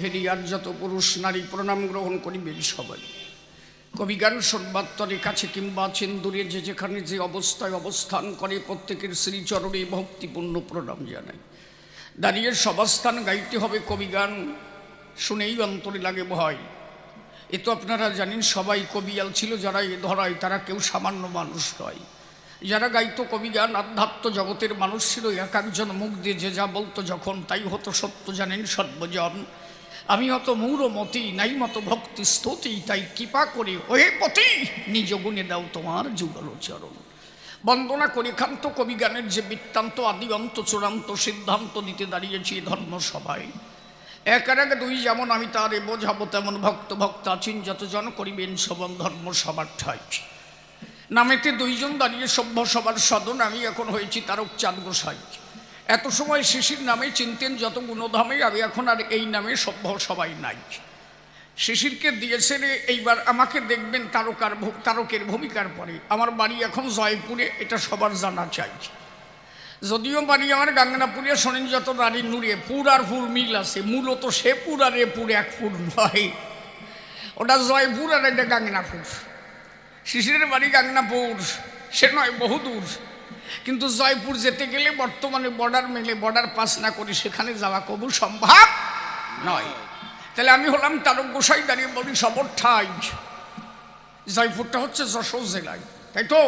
Harrier যত পুরুষ নারী প্রণাম গ্রহণ করিবেন সবাই। কবিগান সর্বাত্তরে কাছে কিংবা দূরে যে যেখানে যে অবস্থায় অবস্থান করে প্রত্যেকের শ্রীচরণে ভক্তিপূর্ণ প্রণাম জানাই। দাঁড়িয়ে সবাস্থান গাইতে হবে কবিগান, শুনেই অন্তরে লাগে ভয়। এ তো আপনারা জানেন সবাই কবিয়াল ছিল, যারা এ ধরায় তারা কেউ সামান্য মানুষ নয়। যারা গাইতো কবিগান আধ্যাত্ম জগতের মানুষ ছিল। এক একজন মুখ দিয়ে যে যা বলতো যখন তাই হতো সত্য, জানেন সর্বজন। আমি অত মৌরমতি নাই মতো ভক্তি স্তুতি, তাই কৃপা করে ওহে পতি নিজ গুণে দাও তোমার যুগল চরণ। বন্দনা করি ক্ষান্ত কবিগানের যে বৃত্তান্ত আদি অন্ত চূড়ান্ত সিদ্ধান্ত দিতে দাঁড়িয়েছি ধর্মসভায়। একের আগে দুই যেমন আমি তারে বোঝাবো, তেমন ভক্ত ভক্ত আছেন যতজন করিবেন সবন ধর্মসভার ঠাই। নামেতে দুইজন দাঁড়িয়ে সভ্য সভার সদন, আমি এখন হয়েছি তারক চাঁদ গোসাই। এত সময় শিশির নামে চিনতেন যত গুণধামে, আমি এখন আর এই নামে সভ্য সবাই নাই। শিশিরকে দিয়েছে রে এইবার আমাকে দেখবেন তারকের ভূমিকার পরে। আমার বাড়ি এখন জয়পুরে, এটা সবার জানা চাই। যদিও বাড়ি আমার গাঙ্গনাপুরে, শোনেন যত নারী নুরে পুর আর ফুর মিল আছে। মূলত সে পুর আর এ পুর এক ফুর নয়, ওটা জয়পুর আর এটা গাঙ্গনাপুর। শিশিরের বাড়ি গাঙ্গনাপুর, সে নয় বহুদূর। কিন্তু জয়পুর যেতে গেলে বর্তমানে বর্ডার মেলে, বর্ডার পাস না করে সেখানে যাওয়া কবু সম্ভব নয়। তাহলে আমি হলাম তারক গোসাই, দাঁড়িয়ে বলি সবর ঠাই। জয়পুরটা হচ্ছে যশোর জেলায়, তাই তো?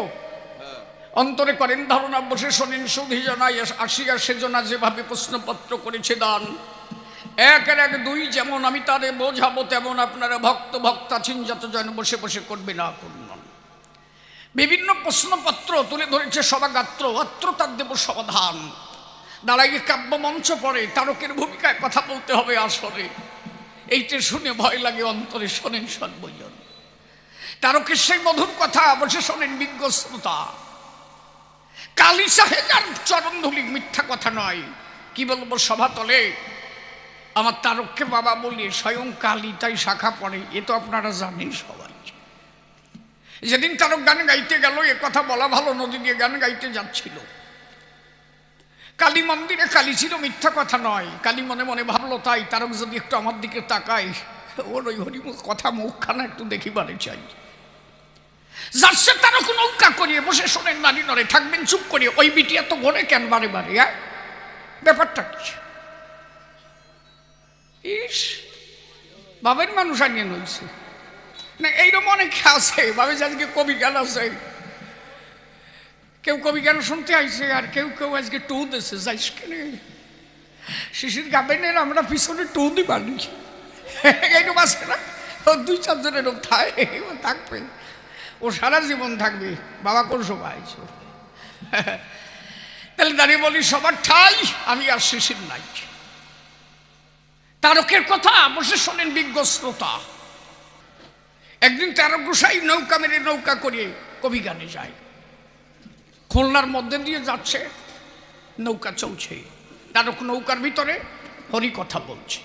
অন্তরে করেন ধারণা, বসে শোনেন সুধী জনায় আসিয়া সেজনা যেভাবে প্রশ্নপত্র করেছে দান। একের এক দুই যেমন আমি তারে বোঝাবো, তেমন আপনারা ভক্ত ভক্ত আছেন যতজন বসে বসে করবে না করুন। বিভিন্ন প্রশ্নপত্র তুলে ধরেছে সভাগাত্র, অত্র তার দেব সমাধান। দাঁড়াইয়ে কাব্য মঞ্চ পড়ে, তারকের ভূমিকায় কথা বলতে হবে আসরে। এইটা শুনে ভয় লাগে অন্তরে, শোনেন সর্বজন। তারকের সেই মধুর কথা বসে শোনেন বিজ্ঞ শ্রোতা। কালী সাহেজার চরণ ধুলি মিথ্যা কথা নয়। কি বলবো সভাতলে, আমার তারককে বাবা বলি স্বয়ং কালী, তাই শাখা পড়ে। এ তো আপনারা জানেন সবাই। যেদিন তারক গান গাইতে গেল, এ কথা বলা ভালো, নদী দিয়ে গান গাইতে যাচ্ছিল। কালী মন্দিরে কালী ছিল, মিথ্যা কথা নয়। কালী মনে মনে ভাবলো তাই তারক যদি একটু আমার দিকে তাকায়, ওর ওই হরিমুখ কথা মুখখানা একটু দেখিবারে চাই। যাচ্ছে তারক নৌকা করিয়ে বসে শোনেন নারী নরে, থাকবেন চুপ করিয়ে। ওই বিটি এত ঘরে কেন বারে বারে? ব্যাপারটা কি? ইস, বাবের মানুষ আনিয়ে নইছে না, এইরকম অনেকে আছে ভাবে যে আজকে কবি গান আছে। কেউ কবি গান শুনতে আইছে, আর কেউ কেউ আজকে টু দিচ্ছে। যাইস কেনে শিশির গাবেনের আমরা পিছনে টু দিবানি, এইরকম আছে না? ও দুই চারজনের এরকম থাকবে, ও সারা জীবন থাকবে। বাবা কোন সবাই আইছে। তাহলে দাঁড়িয়ে বলি সবার ঠাই, আমি আর শিশির নাই। তারকের কথা বসে শোনেন বিজ্ঞ শ্রোতা। একদিন তারক গোসাই নৌকা মেরে নৌকা করিয়ে কবি গানে যায়। খুলনার মধ্যে দিয়ে যাচ্ছে, নৌকা চলছে। তারক নৌকার ভিতরে হরি কথা বলছে।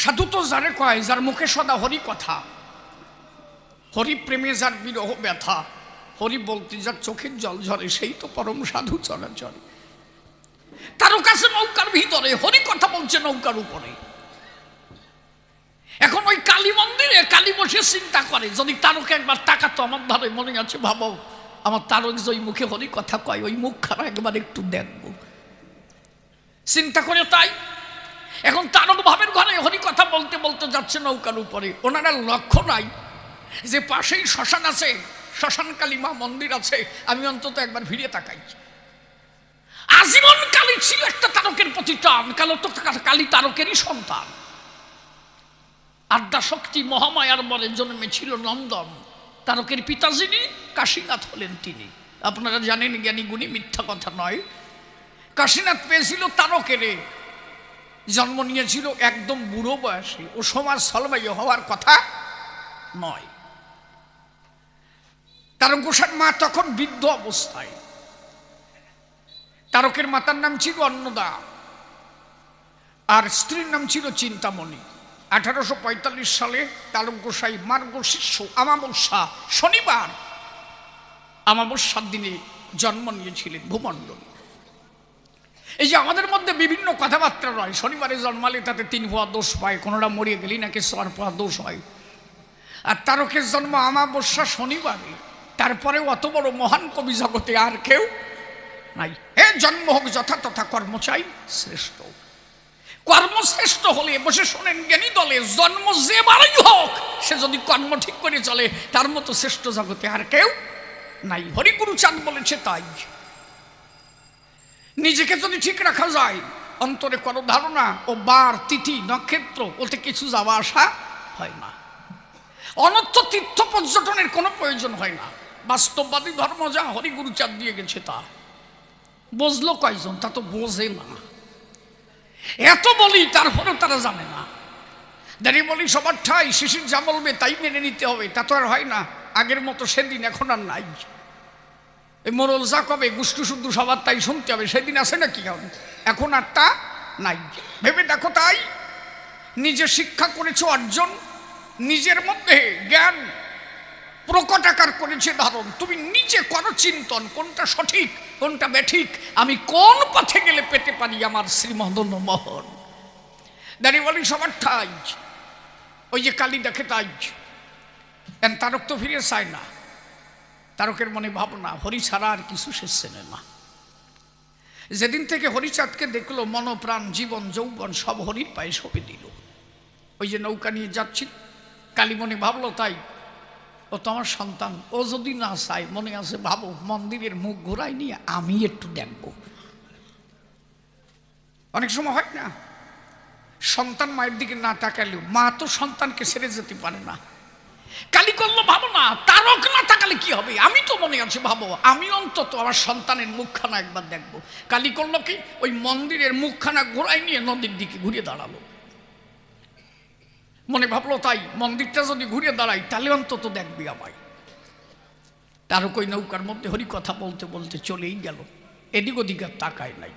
সাধু তো যারে কয়, যার মুখে সদা হরি কথা, হরি প্রেমে যার বিরহ ব্যথা, হরি বলতে যার চোখের জল ঝরে, সেই তো পরম সাধু চলাচলে। তারক আছে নৌকার ভিতরে, হরি কথা বলছে নৌকার উপরে। এখন ওই কালী মন্দিরে কালী বসে চিন্তা করে, যদি তারক একবার তাকাতো আমার ধারে, মনে আছে ভাবো আমার তারক যে ওই মুখে হরি কথা কয়, ওই মুখ খারাপ একবার একটু দেখবো। চিন্তা করে তাই এখন তারক ভাবের ঘরে হরি কথা বলতে বলতে যাচ্ছে নৌকার উপরে। ওনারা লক্ষ্য নাই যে পাশেই শ্মশান আছে, শ্মশান কালী মা মন্দির আছে। আমি অন্তত একবার ভিড়ে তাকাই। আজীবন কালী ছিল একটা তারকের প্রতি টান। কালী তারকেরই সন্তান। আদ্যা শক্তি মহামায়ার বলে জন্মেছিল নন্দন। তারকের পিতা যিনি কাশীনাথ হলেন তিনি। আপনারা জানেন জ্ঞানী গুণী, মিথ্যা কথা নয়। কাশীনাথ পেয়েছিল তারকের, জন্ম নিয়েছিল একদম বুড়ো বয়সে। ও সমাজ সলবাই হওয়ার কথা নয়। তারক গোসাইর মা তখন বৃদ্ধ অবস্থায়। তারকের মাতার নাম ছিল অন্নদা, আর স্ত্রীর নাম ছিল চিন্তামণি। 1845 সালে তারক গোসাই মার্গশীর্ষ আমাবস্যা শনিবার, আমাবস্যার দিনে জন্ম নিয়েছিলেন ভূমণ্ডলে। এই যে আমাদের মধ্যে বিভিন্ন কথাবার্তা রয়, শনিবারে জন্মালে তাতে 3 পোয়া দোষ পায়, কোনোটা মরিয়ে গেলি নাকি 4 পোয়া দোষ হয়, আর তারকের জন্ম আমাবস্যা শনিবারে, তারপরে অত বড় মহান কবি জগতে আর কেউ নাই। হে জন্ম হোক যথা তথা কর্ম চাই শ্রেষ্ঠ। কর্মশ্রেষ্ঠ হলে বসে শোনেন জ্ঞানী দলে, জন্ম যে বারই হোক সে যদি কর্ম ঠিক করে চলে তার মতো শ্রেষ্ঠ জগতে আর কেউ নাই। হরিগুরু চাঁদ বলেছে তাই। নিজেকে যদি ঠিক রাখা যায়, অন্তরে কোনো ধারণা ও বার তিথি নক্ষত্র ওতে কিছু যাওয়া আসা হয় না। অনর্থ তীর্থ পর্যটনের কোনো প্রয়োজন হয় না। বাস্তববাদী ধর্ম যা হরিগুরু চাঁদ দিয়ে গেছে তা বুঝলো কয়জন? তা তো বোঝে না। এত বলি তারপরেও তারা জানে না। দাঁড়িয়ে বলি সবার ঠাই, শিশির যা বলবে তাই মেনে নিতে হবে, তা তো আর হয় না। আগের মতো সেদিন এখন আর নাই। এই মোরল যা কবে গুষ্টু শুদ্ধ সবার তাই শুনতে হবে, সেদিন আছে না কি? এখন আর তা নাই। ভেবে দেখো, তাই নিজে শিক্ষা করেছো অর্জন, নিজের মধ্যে জ্ঞান প্রকট আকার করেছে ধারণ। তুমি নিজে করো চিন্তন, কোনটা সঠিক কোনটা বেঠিক, আমি কোন পথে গেলে পেতে পারি আমার শ্রীমদন মোহন। দাঁড়িয়ে বলি সবার ঠাই, ওই যে কালী দেখে তাই। তারক তো ফিরে চায় না, তারকের মনে ভাবনা হরি ছাড়া আর কিছু সে চেনে না। যেদিন থেকে হরিচাঁদকে দেখলো, মনপ্রাণ জীবন যৌবন সব হরির পায়ে সঁপে দিল। ওই যে নৌকা নিয়ে যাচ্ছি, কালী মনে ভাবলো তাই, ও তো আমার সন্তান, ও যদি না চায়, মনে আছে ভাবো মন্দিরের মুখ ঘোরায় নিয়ে আমি একটু দেখব। অনেক সময় হয় না, সন্তান মায়ের দিকে না তাকালেও মা তো সন্তানকে ছেড়ে যেতে পারে না। কালী করলো ভাবো না, তারক না তাকালে কি হবে, আমি তো মনে আছে ভাবো আমি অন্তত আমার সন্তানের মুখখানা একবার দেখবো। কালী করলো কি, ওই মন্দিরের মুখখানা ঘোরায় নিয়ে নদীর দিকে ঘুরে দাঁড়ালো। মনে ভাবলো তাই, মন্দিরটা যদি ঘুরে দাঁড়াই তাহলে অন্তত দেখবি আমায়। তারও কই নৌকার মধ্যে হরি কথা বলতে বলতে চলেই গেল, এদিক ওদিক আর তাকায় নাই।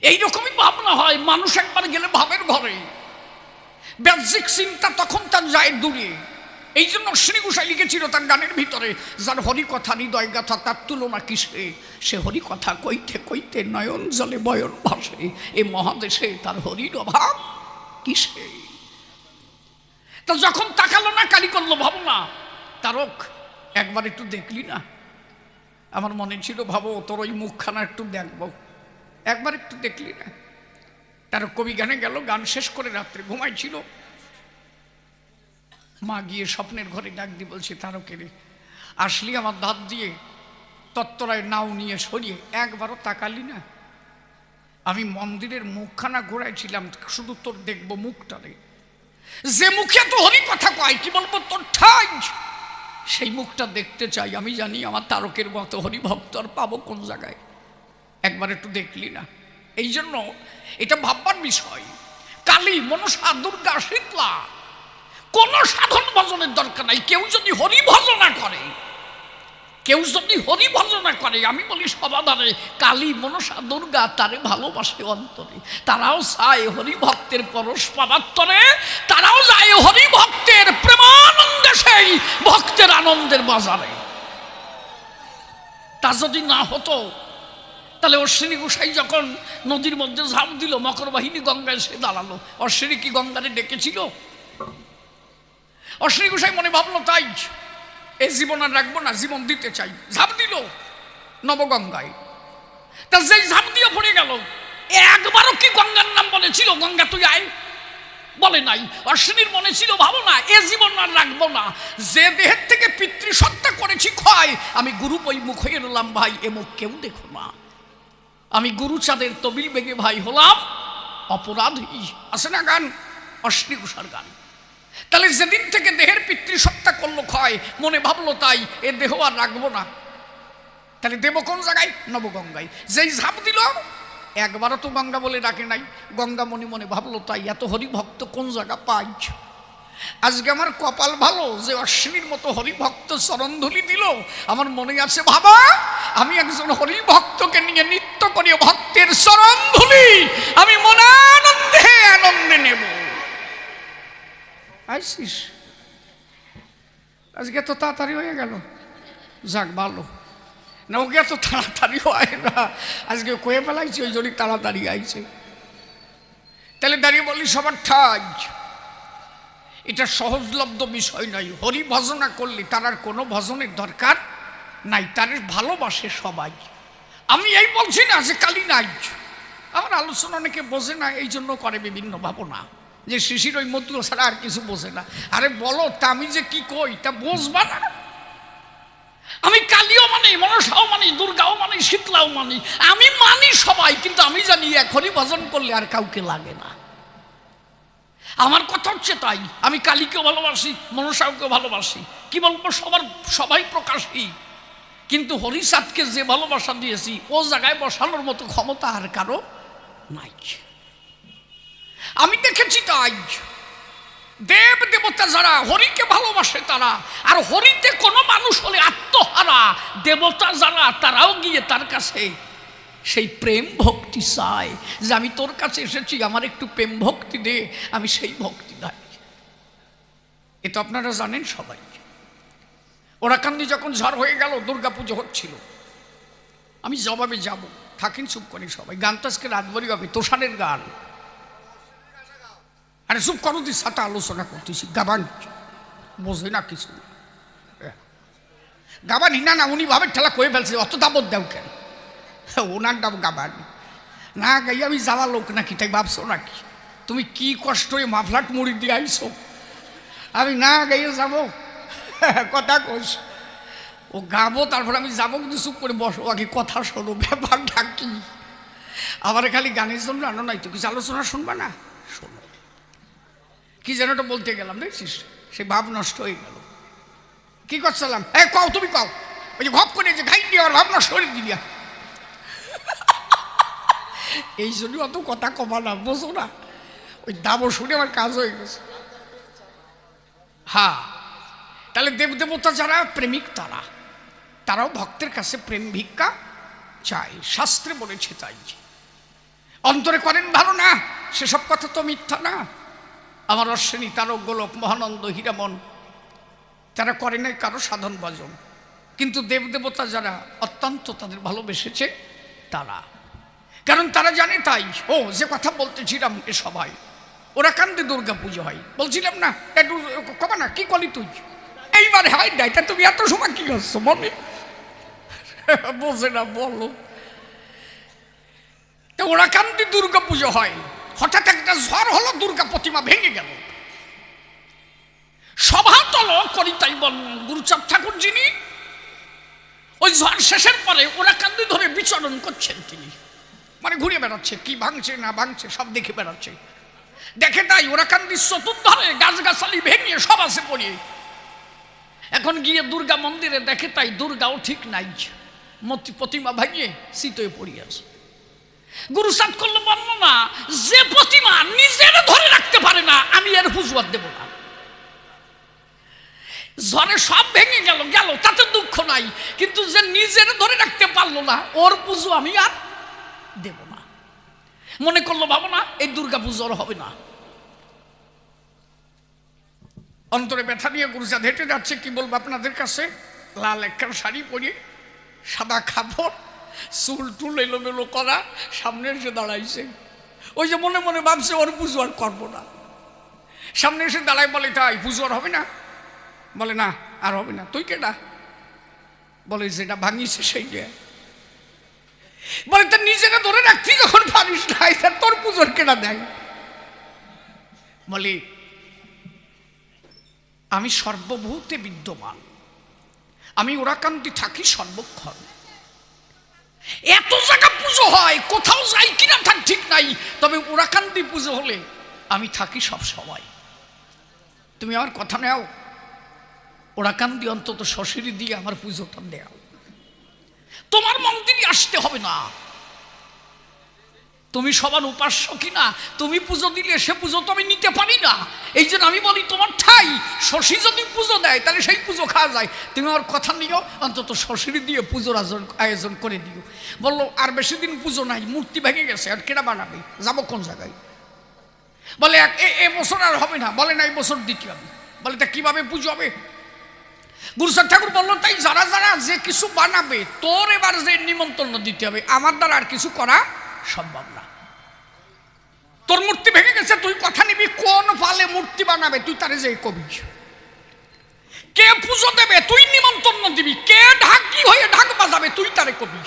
এইরকমই ভাবনা হয়, মানুষ একবার গেলে ভাবের ঘরে, বাহ্যিক চিন্তা তখন তার যায় দূরে। এই জন্য শ্রী গোসাই লিখেছিল তার গানের ভিতরে, যার হরি কথা হৃদয় গাথা তার তুলনা কিসে, সে হরি কথা কইতে কইতে নয়ন জলে বয়ন ভাসে, এ মহাদেশে তার হরির অভাব কিসে। তা যখন তাকালো না, কালী করলো ভাবনা, তারক একবার একটু দেখলি না? আমার মনে ছিল ভাবো তোর ওই মুখখানা একটু দেখবো, একবার একটু দেখলি না? তারক কবি গানে গেল, গান শেষ করে রাত্রে ঘুমাইছিল। মা গিয়ে স্বপ্নের ঘরে ডাক দিয়ে বলছে, তারকের আসলি আমার দাঁত দিয়ে তত্তরায় নাও নিয়ে সরিয়ে একবারও তাকালি না? আমি মন্দিরের মুখখানা ঘোরাইছিলাম শুধু তোর দেখবো মুখটারে, যে মুখে তো হরি কথা কয়, কি বলবো তোর ঠাই, সেই মুখটা দেখতে চাই। আমি জানি আমার তারকের মতো হরি ভক্ত আর পাবো কোন জায়গায়, একবার একটু দেখলি না? এই জন্য এটা ভাববার বিষয়। কালী, মনসা, দুর্গা, শীতলা, কোন সাধন ভজনের দরকার নাই। কেউ যদি হরি ভজনা করে, কেউ যদি হরি ভজনা করে, আমি বলি সমাধানে, কালী, মনসা, দুর্গা তারে ভালোবাসে অন্তরে, তারাও চায় হরি ভক্তের পরস্পরাত্তরে, তারাও যায় হরি ভক্তের প্রেমানন্দে, সেই ভক্তের আনন্দের বাজারে। তা যদি না হতো তাহলে অশ্বিনী গোসাই যখন নদীর মধ্যে ঝাঁপ দিল, মকর বাহিনী গঙ্গায় এসে দাঁড়ালো, অশ্বিনী কি গঙ্গারে ডেকেছিল? অশ্বিনী গোসাই মনে ভাবলো তাই এই জীবন আর রাখবো না, জীবন দিতে চাই, ঝাঁপ দিল নবগঙ্গায়। তা যেই ঝাঁপ দিয়ে পড়ে গেল, একবারও কি গঙ্গার নাম বলেছিল, গঙ্গা তুই আয়? বলে নাই। অশ্বিনীর মনে ছিল ভাবো না এ জীবন আর রাখবো না, যে দেহের থেকে পিতৃসত্তা করেছি ক্ষয়, আমি গুরু বই মুখ হয়ে রলাম ভাই, এ মুখ কেউ দেখো না, আমি গুরু চাঁদের তবিল বেগে ভাই হলাম অপরাধী। আছে না গান, অশ্বিনী ঘোষার গান। তাহলে যেদিন থেকে দেহের পিতৃসত্তা করলো ক্ষয়, মনে ভাবলো তাই এ দেহ আর রাখবো না, তাহলে দেব কোন জায়গায়? নবগঙ্গায়। যেই ঝাঁপ দিল, একবারও তো গঙ্গা বলে ডাকে নাই। গঙ্গা মনে মনে ভাবলো তাই এত হরিভক্ত কোন জায়গা পাই, আজকে আমার কপাল ভালো যে অশ্বিনীর মতো হরিভক্ত চরণধুলি দিল। আমার মনে আছে ভাবা, আমি একজন হরিভক্তকে নিয়ে নৃত্য করি, ভক্তের চরণধুলি আমি মনে আনন্দে আনন্দে নেব। আইসিস আজকে তো তাড়াতাড়ি হয়ে গেল, যাক ভালো। না, ওকে এত তাড়াতাড়ি হয় না, আজকে কয়ে ফেলাইছে ওই জন্যই তাড়াতাড়ি আইছে। তাহলে দাঁড়িয়ে বলি সবার ঠাই, এটা সহজলব্ধ বিষয় নয়। হরি ভজনা করলে তার আর কোনো ভজনের দরকার নাই, তার ভালোবাসে সবাই। আমি এই বলছি না যে কালী নাই, আমার আলোচনা অনেকে বোঝে না, এই জন্য করে বিভিন্ন ভাবনা যে শিশির ওই মতুল ছাড়া আর কিছু বোঝে না। আরে বলো, তা আমি যে কি কই তা বুঝবা না? আমি কালীও মানি, মনসাও মানি, দুর্গাও মানি, শীতলাও মানি, আমি মানি সবাই, কিন্তু আমি জানি এখনই ভজন করলে আর কাউকে লাগে না। আমার কথা হচ্ছে তাই, আমি কালীকেও ভালোবাসি, মনসাওকেও ভালোবাসি, কি বলবো সবাই প্রকাশী, কিন্তু হরিচাঁদকে যে ভালোবাসা দিয়েছি ও জায়গায় বসানোর মতো ক্ষমতা আর কারো নাই। আমি দেখেছি তাই, দেব দেবতা যারা হরিকে ভালোবাসে তারা, আর হরিতে কোনো মানুষ হলে আত্মহারা দেবতা যারা, তারাও গিয়ে তার কাছে সেই প্রেম ভক্তি চায় যে আমি তোর কাছে এসেছি, আমার একটু প্রেম ভক্তি দে, আমি সেই ভক্তি দেয়। এ তো আপনারা জানেন সবাই। ওরাকান্দি যখন ঝড় হয়ে গেল, দুর্গা পুজো হচ্ছিল, আমি জবাবে যাব, থাকেন চুপ করে সবাই, গান তো আজকে রাতভরি হবে, তোষারের গান। আরে চুপ করো, তুই সাথে আলোচনা করতেছি, গাবান বোঝে না কিছু, গাবানি না, উনি ভাবে ঠেলা কয়ে ফেলছে, অত দাবত দেও কেন, ওনার দাম গাবান না গাই, আমি যাওয়া লোক নাকি তাই ভাবছো নাকি? তুমি কি কষ্ট হয়ে মাফলাট মুড়ি দিয়ে আইছো, আমি না গাইয়ে যাবো? কথা কোস, ও গাবো তারপর আমি যাবো, কিন্তু চুপ করে বসো আগে, কথা শোনো, ব্যাপারটা কি? আবার খালি গানের জন্য আনো নাই তো, কিছু আলোচনা শুনবা না? শোনো, কি যেন ওটা বলতে গেলাম, দেখছিস সে ভাব নষ্ট হয়ে গেল। কি করছিলাম? কও, তুমি কও, ওই যে ঘপ করে যে ঘাই দিয়ে আর ভাব নষ্ট করে দিলিয়া, এই জন্য অত কথা কমা না, বোঝো না? ওই দাবো শুনে আমার কাজ হয়ে গেছে। হ্যাঁ, তাহলে দেবদেবতা যারা প্রেমিক তারাও ভক্তের কাছে প্রেম ভিক্ষা চায়, শাস্ত্রে বলেছে তাই। অন্তরে করেন ভালো না, সেসব কথা তো মিথ্যা না। আমার অশ্বিনী, তারক, গোলক, মহানন্দ, হীরামন, তারা করে নাই কারো সাধন ভজন, কিন্তু দেবদেবতা যারা অত্যন্ত তাদের ভালোবেসেছে তারা, কারণ তারা জানে তাই। ও যে কথা বলতেছিলাম এ সবাই, ওরাকান্দি দুর্গা পুজো হয় বলছিলাম না, একটু কবা না, কি কলি তুই এইবার হয় নাই, তা তুমি এত সময় কি করছো মনে বোঝে না, বলো তো। ওরাকান্দি দুর্গা পুজো হয়, হঠাৎ একটা ঝড় হলো, দুর্গা প্রতিমা ভেঙে গেল, সভাতল করি তাই বল গুরুচাঁদ ঠাকুর যিনি, ওই ঝড় শেষের পরে ওরাকান্দি ধরে বিচরণ করছেন তিনি, মানে ঘুরে বেড়াচ্ছে, কি ভাঙছে না ভাঙছে সব দেখে বেড়াচ্ছে। দেখে তাই ওরাকান্দির চতুর্ধারে গাছগাছালি ভেঙে সব আছে পড়িয়ে। এখন গিয়ে দুর্গা মন্দিরে দেখে তাই দুর্গাও ঠিক নাই, প্রতিমা ভাঙিয়ে শীতয়ে পড়িয়ে আছে। গুরুচাঁদ করলো বর্ণনা, যে প্রতিমা নিজের ধরে রাখতে পারে না, আমি এর হুজুয়াত দেব না। ঝড়ে সব ভেঙে গেল গেল, তাতে দুঃখ নাই, কিন্তু যে নিজের ধরে রাখতে পারলো না, ওর পুজো আমি আর দেব না। মনে করলো ভাবনা এই দুর্গা পুজোর হবে না। অন্তরে ব্যথা নিয়ে গুরুচাঁদ হেঁটে যাচ্ছে, কি বলবো আপনাদের কাছে, লাল একটা শাড়ি পরে, সাদা কাপড়, চুল টুল এলোমেলো করা, সামনে এসে দাঁড়াইছে। ওই যে মনে মনে ভাবছে ওর পুজো আর করবো না, সামনে এসে দাঁড়ায়, বলে তাই পুজো আর হবে না? বলে না আর হবে না। তুই কেটা? বলে যেটা ভাঙিছে সেইটা। বলে তার নিজেরা ধরে রাখতি যখন পারিস নাই, তোর পুজোর কেনা দেয়? বলে আমি সর্বভূতে বিদ্যমান, আমি ওরাকান্তি থাকি সর্বক্ষণ, এত জায়গা পুজো হয়, কোথাও যাই কিনা তার ঠিক নাই, তবে ওরাকান্তি পুজো হলে আমি থাকি সব সময়। তুমি আমার কথা নেও, ওরাকান্দি অন্তত শ্বশুরি দিয়ে আমার পুজোটা দেও। তোমার মন্দিরে আসতে হবে না, তুমি সবার উপাস্য কিনা, তুমি পুজো দিলে সে পুজো তো আমি নিতে পারি না। এই জন্য আমি বলি তোমার ঠাই শশী যদি পুজো দেয় তাহলে সেই পুজো খাওয়া যায়, তুমি আমার কথা নিও, অন্তত শ্বশুরি দিয়ে পুজোর আয়োজন করে দিও। বললো আর বেশি দিন পুজো নাই, মূর্তি ভেঙে গেছে, আর কেনা বানাবে, যাবো কোন জায়গায়? বলে এ বছর আর হবে না। বলে না এই বছর দিতে হবে। বলে তা কিভাবে পুজো হবে? গুরুচাঁদ ঠাকুর বললো, তাই যারা যারা যে কিছু বানাবে তোর এবার যে নিমন্ত্রণ দিতে হবে, আমার দ্বারা আর কিছু করা সম্ভব না। তোর মূর্তি ভেঙে গেছে, তুই কথা নিবি, কোন ফালে মূর্তি বানাবে তুই তারে যে কবি, কে পুজো দেবে তুই নিমন্ত্রণ দিবি, কে ঢাকি হয়ে ঢাক বাজাবে তুই তারে কবি।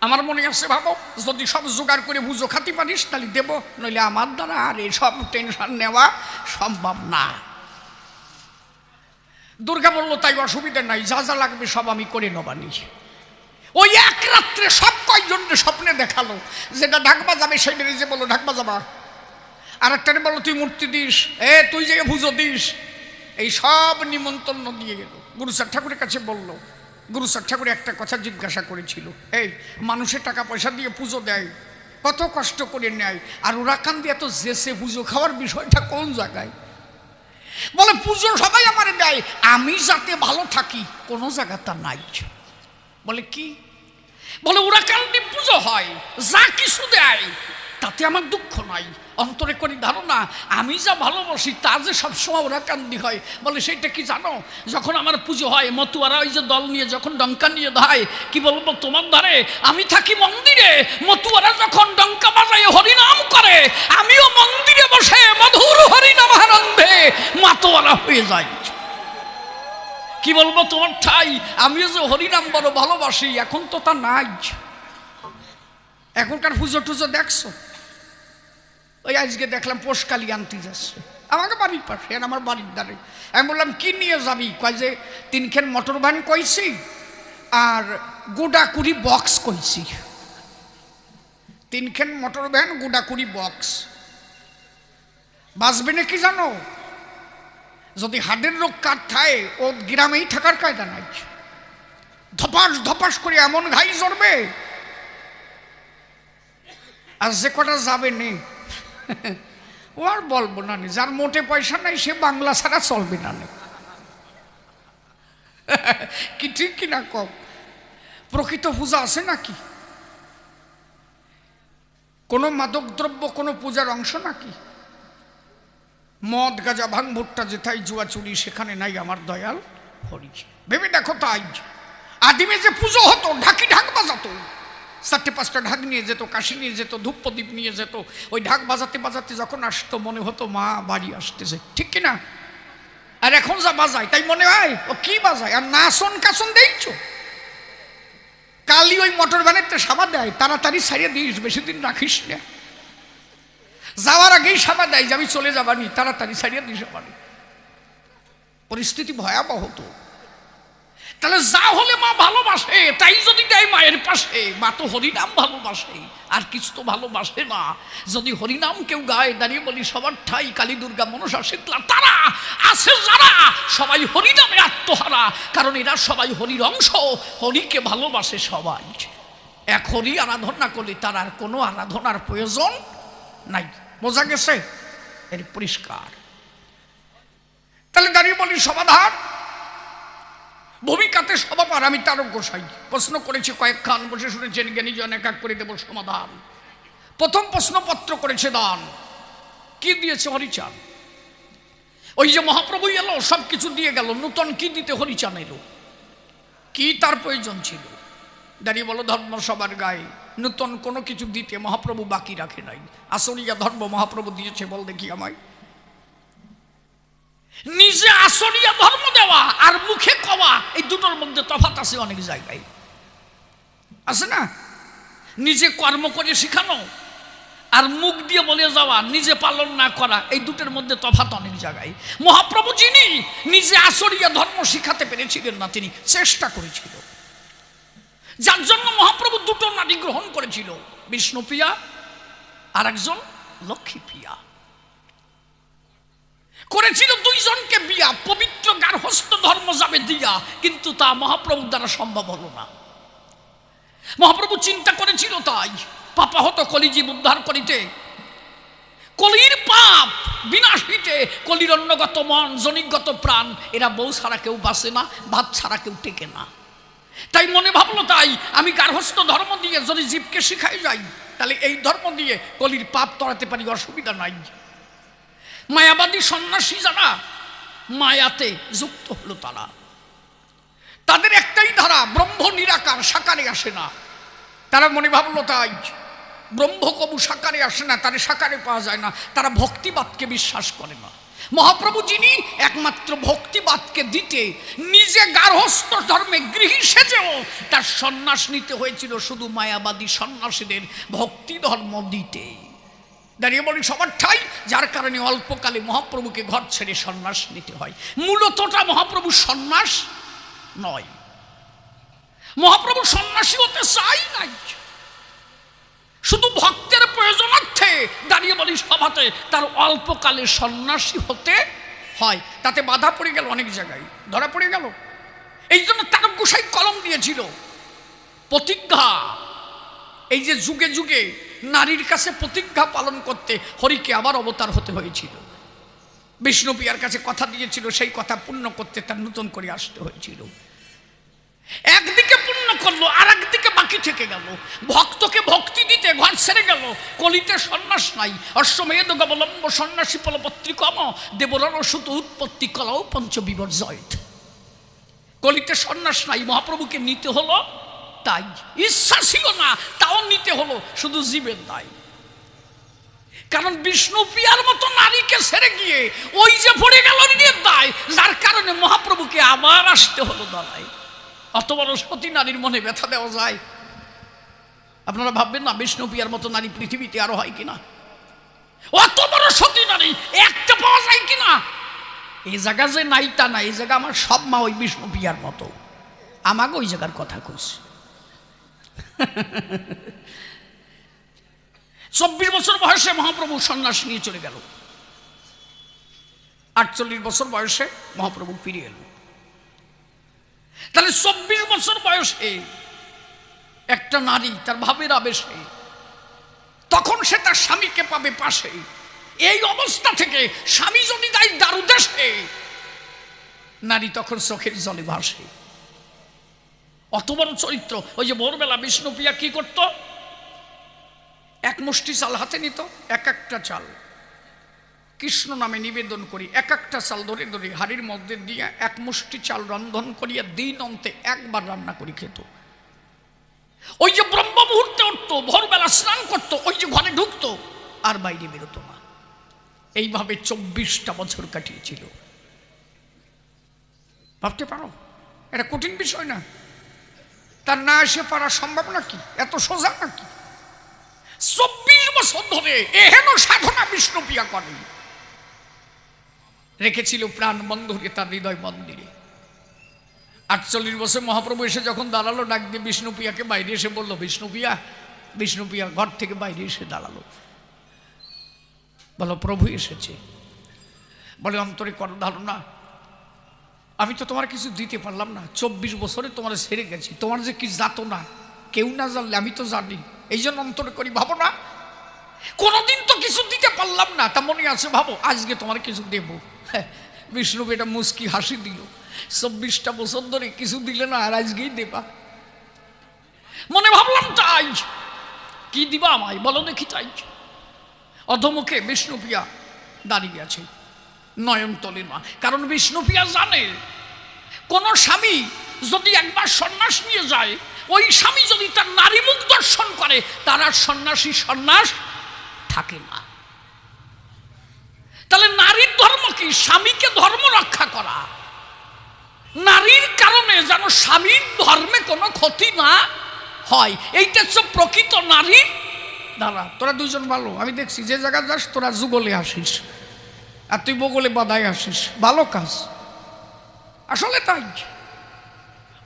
আমার মনে আছে, ভাবো যদি সব জোগাড় করে পুজো খাতি পারিস তাহলে দেবো, নইলে আমার দ্বারা আর এসব টেনশন নেওয়া সম্ভব না। দুর্গা বললো, তাই অসুবিধা নাই, যা যা লাগবে সব আমি করে নেবানি। ওই এক রাত্রে সব কয়েকজনকে স্বপ্নে দেখালো, যেটা ঢাক বাজাবে সেটা যে বললো ঢাক বাজাবা, আর একটা বললো তুই মূর্তি দিস, তুই যে পুজো দিস, এই সব নিমন্ত্রণ দিয়ে গেল। গুরুচাঁদ ঠাকুরের কাছে বলল, গুরুচাঁদ ঠাকুর একটা কথা জিজ্ঞাসা করেছিল, মানুষের টাকা পয়সা দিয়ে পুজো দেয়, কত কষ্ট করে নেয়, আর ওরা কান দিয়ে এত জেসে পুজো খাওয়ার বিষয়টা কোন জায়গায়? বলে পুজো সবাই আমার দেয়, আমি যাতে ভালো থাকি কোনো জায়গা তা নাই। বলে কি? বলে ওরা কান দিয়ে পুজো হয়, যা কিছু দেয় তাতে আমার দুঃখ নাই, অন্তরে করি ধারণা আমি যা ভালোবাসি তা যে সবসময় ওরা কান্দি হয়। বলে সেইটা কি জানো? যখন আমার পুজো হয় মতুয়ারা ওই যে দল নিয়ে যখন ডঙ্কা নিয়ে ধায়, কি বলবো তোমার ধারে, আমি থাকি মন্দিরে, মতুয়ারা যখন ডঙ্কা বাজায় হরিনাম করে, আমিও মন্দিরে বসে মধুর হরিনাম আনন্দে মাতোয়ারা হয়ে যাই। কি বলবো তোমার ঠাই, আমিও যে হরিনাম বড় ভালোবাসি, এখন তো তা নাই। এখনকার পুজো টুজো দেখছো? ওই আজকে দেখলাম পোষকালি আনতে যাচ্ছে আমাকে বাড়ির পাশে, আমার বাড়ির দ্বারে। আমি বললাম কি নিয়ে যাবি? কয় যে 3 মোটর ভ্যান কইছি আর গোডাকুড়ি বক্স কইছি। 3 মোটর ভ্যান, গোডাকুড়ি বক্স। বাঁচবে নাকি জানো? যদি হার্টের রোগ কাট থাকে, ও গ্রামেই থাকার কায়দা নাই। ধপাস ধপাস করে এমন ঘাই জড়বে, আর যে কটা যাবে নেই ও আর বলবো না, যার মোটে পয়সা নাই সে বাংলা ছাড়া চলবে না। কি ঠিক কিনা কম? প্রকৃত পূজা আছে নাকি? কোন মাদক দ্রব্য কোন পূজার অংশ নাকি? মদ গাঁজা ভাঙ ভুট্টা যেথায় জুয়া চুরি সেখানে নাই আমার দয়াল হরি। ভেবে দেখো, তাই আদিমে যে পুজো হতো ঢাকি ঢাক বাজাতো, 4-5টা ঢাক নিয়ে যেত, কাশি নিয়ে যেত, ধূপ প্রদীপ নিয়ে যেত, ওই ঢাক বাজাতে বাজাতে যখন আসতো মনে হতো মা বাড়ি আসতেছে, ঠিক কিনা? আর এখন যা বাজায় তাই মনে হয় ও কি বাজায়, আর নাচন কাচন দেখছো। কালি ওই মোটর ভ্যানের সাবা দেয়, তাড়াতাড়ি ছাড়িয়ে দিস, বেশি দিন রাখিস না, যাওয়ার আগেই সাবা দেয় যে আমি চলে যাবানি, তাড়াতাড়ি ছাড়িয়ে দিস আমারে। পরিস্থিতি ভয়াবহ তো। তাহলে যা হলে মা ভালোবাসে তাই যদি দেয় মায়ের পাশে, মা তো হরিনাম ভালোবাসে, আর কিছু তো ভালোবাসে না। যদি হরিনাম কেউ গায়, দাঁড়িয়ে বলি সবার ঠাই কালী দুর্গা মনসা শীতলা তারা আছে যারা, সবাই হরিনামে আত্মহারা, কারণ এরা সবাই হরির অংশ, হরিকে ভালোবাসে সবাই। এক হরি আরাধনা করলে তার আর কোনো আরাধনার প্রয়োজন নাই। বোঝা গেছে? এর পরিষ্কার। তাহলে দাঁড়িয়ে বলি সমাধান, ভূমিকাতে সবাবার আমি তারক গোসাই প্রশ্ন করেছি কয়েকখান, বসে শুনেছেন, জ্ঞানী জন এক এক করে দেব সমাধান। প্রথম প্রশ্নপত্র করেছে দান, কি দিয়েছে? হরিচান। ওই যে মহাপ্রভু এলো সব কিছু দিয়ে গেল, নূতন কি দিতে হরিচান এলো? কি তার প্রয়োজন ছিল? দাঁড়িয়ে বলো ধর্ম সবার গায়ে, নূতন কোনো কিছু দিতে মহাপ্রভু বাকি রাখে নাই। আসরিয়া ধর্ম মহাপ্রভু দিয়েছে, বল দেখি আমায়। নিজে আসরিয়া ধর্ম দেওয়া আর মুখে কওয়া, এই দুটোর মধ্যে তফাৎ আছে অনেক জায়গায়, আছে না? নিজে কর্ম করে শিখানো আর মুখ দিয়ে বলে যাওয়া, নিজে পালন না করা, এই দুটোর মধ্যে তফাৎ অনেক জায়গায়। মহাপ্রভু যিনি নিজে আসরিয়া ধর্ম শিখাতে পেরেছিলেন না, তিনি চেষ্টা করেছিল, যার জন্য মহাপ্রভু দুটো নারী গ্রহণ করেছিল, বিষ্ণুপ্রিয়া আর একজন লক্ষ্মীপ্রিয়া। করেছিল 2 জনকে বিয়া, পবিত্র গার্হস্থ্য ধর্ম যাবে দিয়া, কিন্তু তা মহাপ্রভুর দ্বারা সম্ভব হলো না। মহাপ্রভু চিন্তা করেছিল, তাই পাপা হতো কলিজীব উদ্ধার করিতে, কলির পাপ বিনাশ হইতে, কলির অন্নগত মন জনিগত প্রাণ, এরা বউ ছাড়া কেউ বাঁচে না, ভাত ছাড়া কেউ টেকে না। তাই মনে ভাবলো, তাই আমি গার্হস্থ্য ধর্ম দিয়ে যদি জীবকে শিখাই যাই, তাহলে এই ধর্ম দিয়ে কলির পাপ তরাতে পারি, অসুবিধা নাই। মায়াবাদী সন্ন্যাসী যারা, মায়াতে যুক্ত হলো তারা, তাদের একটাই ধারা, ব্রহ্ম নিরাকার, সাকারে আসে না। তারা মনে ভাবলো তাই ব্রহ্ম কবু সাকারে আসে না, তারা সাকারে পাওয়া যায় না, তারা ভক্তিবাদকে বিশ্বাস করে না। মহাপ্রভু যিনি একমাত্র ভক্তিবাদকে দিতে নিজে গার্হস্থ ধর্মে গৃহী সেজেও তার সন্ন্যাস নিতে হয়েছিল শুধু মায়াবাদী সন্ন্যাসীদের ভক্তি ধর্ম দিতে। দাঁড়িয়ে বলি সবার ঠাই, যার কারণে অল্পকালে মহাপ্রভুকে ঘর ছেড়ে সন্ন্যাস নিতে হয়। মূলতটা মহাপ্রভু সন্ন্যাস নয়, মহাপ্রভু সন্ন্যাসী হতে চাই নাই, শুধু ভক্তের প্রয়োজনার্থে দাঁড়িয়ে বলি সভাতে তার অল্পকালে সন্ন্যাসী হতে হয়। তাতে বাধা পড়ে গেল, অনেক জায়গায় ধরা পড়ে গেল। এই জন্য তারক গোসাই কলম দিয়েছিল প্রতিজ্ঞা। এই যে যুগে যুগে নারীর কাছে প্রতিজ্ঞা পালন করতে হরিকে আবার অবতার হতে হয়েছিল। বিষ্ণুপ্রিয়ার কাছে কথা দিয়েছিল, সেই কথা পূর্ণ করতে তার নতুন করে আসতে হয়েছিল। একদিকে পূর্ণ করলো, আর একদিকে বাকি থেকে গেল। ভক্তকে ভক্তি দিতে ঘর ছেড়ে গেল। কলিতে সন্ন্যাস নাই, অশ্বমেধ গবলম্ব সন্ন্যাসী ফলপত্রিকম দেবরণ সুত উৎপত্তি কলাও পঞ্চবিবর্জয়ত। কলিতে সন্ন্যাস নাই, মহাপ্রভুকে নিতে হলো, তাই ইচ্ছা ছিল না তাও নিতে হলো, শুধু জীবের দায়। কারণ বিষ্ণুপ্রিয়ার মতো নারীকে ছেড়ে গিয়ে ওই যে পড়ে গেল ঋণের দায়, যার কারণে মহাপ্রভুকে আবার আসতে হলো দাঁড়ায়। অত বড় সতী নারীর মনে ব্যথা দেওয়া যায়? আপনারা ভাববেন না বিষ্ণুপ্রিয়ার মতো নারী পৃথিবীতে আরো হয় কিনা? অত বড় সতী নারী একটা পাওয়া যায় কিনা? এই জায়গা যে নাই তা না, এই জায়গা আমার সব মা ওই বিষ্ণুপ্রিয়ার মতো। আমাকে ওই জায়গার কথা কইছে। 24 বছর বয়সে মহাপ্রভু সন্ন্যাস নিয়ে চলে গেল। 48 বছর বয়সে মহাপ্রভু ফিরে এলো। তাহলে 24 বছর বয়সে একটা নারী তার ভাবের আবেশে, তখন সে তার স্বামীকে পাবে পাশে। এই অবস্থা থেকে স্বামী যদি দেয় দারুদেশে, নারী তখন চোখের জলে ভাসে। অত বড় চরিত্র। ওই যে ভোরবেলা বিষ্ণুপ্রিয়া কি করত? এক মুষ্টি চাল হাতে নিত, এক একটা চাল কৃষ্ণ নামে নিবেদন করি, এক একটা চাল ধরে ধরে হাড়ির মধ্যে দিয়ে এক মুষ্টি চাল রন্ধন করিয়া দিন অন্তে একবার রান্না করে খেত। ওই যে ব্রহ্ম মুহূর্তে উঠতো, ভোরবেলা স্নান করতো, ওই যে ঘরে ঢুকতো, আর বাইরে বেরোতো না। এইভাবে 24টা বছর কাটিয়েছিল। ভাবতে পারো এটা কঠিন বিষয় না? তার না এসে পারা সম্ভব নাকি? এত সোজা নাকি? 24 বছর ধরে এহেন সাধনা বিষ্ণুপ্রিয়া করে রেখেছিল প্রাণ বন্ধুকে তার হৃদয় মন্দিরে। 48 বছর মহাপ্রভু এসে যখন দাঁড়ালো, ডাক দিয়ে বিষ্ণুপ্রিয়াকে বাইরে এসে বললো, বিষ্ণুপ্রিয়া। বিষ্ণুপ্রিয়া ঘর থেকে বাইরে এসে দাঁড়ালো, বলো প্রভু এসেছে। বলে অন্তরে কর ধারণা, আমি তো তোমার কিছু দিতে পারলাম না, 24 বছরে তোমার ছেড়ে গেছি, তোমার যে কি জাতো না, কেউ না জানলে আমি তো জানি, এই জন্য অন্তরে করি ভাবো না, কোনোদিন তো কিছু দিতে পারলাম না, তা মনে আছে ভাবো আজকে তোমার কিছু দেবো। বিষ্ণু এটা মুস্কি হাসি দিল, 24টা বছর ধরে কিছু দিলে না, আর আজকেই দেবা। মনে ভাবলাম তাই, কি দিবা আমায় বলো দেখি তাই। অধমুখে বিষ্ণুপ্রিয়া দাঁড়িয়ে আছে, নয়ন তোলে না। কারণ বিষ্ণুপ্রিয়া জানে কোন স্বামী যদি একবার সন্ন্যাস নিয়ে যায়, ওই স্বামী যদি তার নারী মুখ দর্শন করে, তার আর সন্ন্যাসী সন্ন্যাস থাকে না। তাহলে নারীর ধর্ম কি? স্বামীকে ধর্ম রক্ষা করা। নারীর কারণে যেন স্বামীর ধর্মে কোনো ক্ষতি না হয়, এইটা হচ্ছে প্রকৃত নারীর দ্বারা। তোরা দুজন ভালো, আমি দেখছি যে জায়গা যাস তোরা যুগলে আসিস, আর তুই বগলে বাধায় আসিস, ভালো কাজ। আসলে তাই,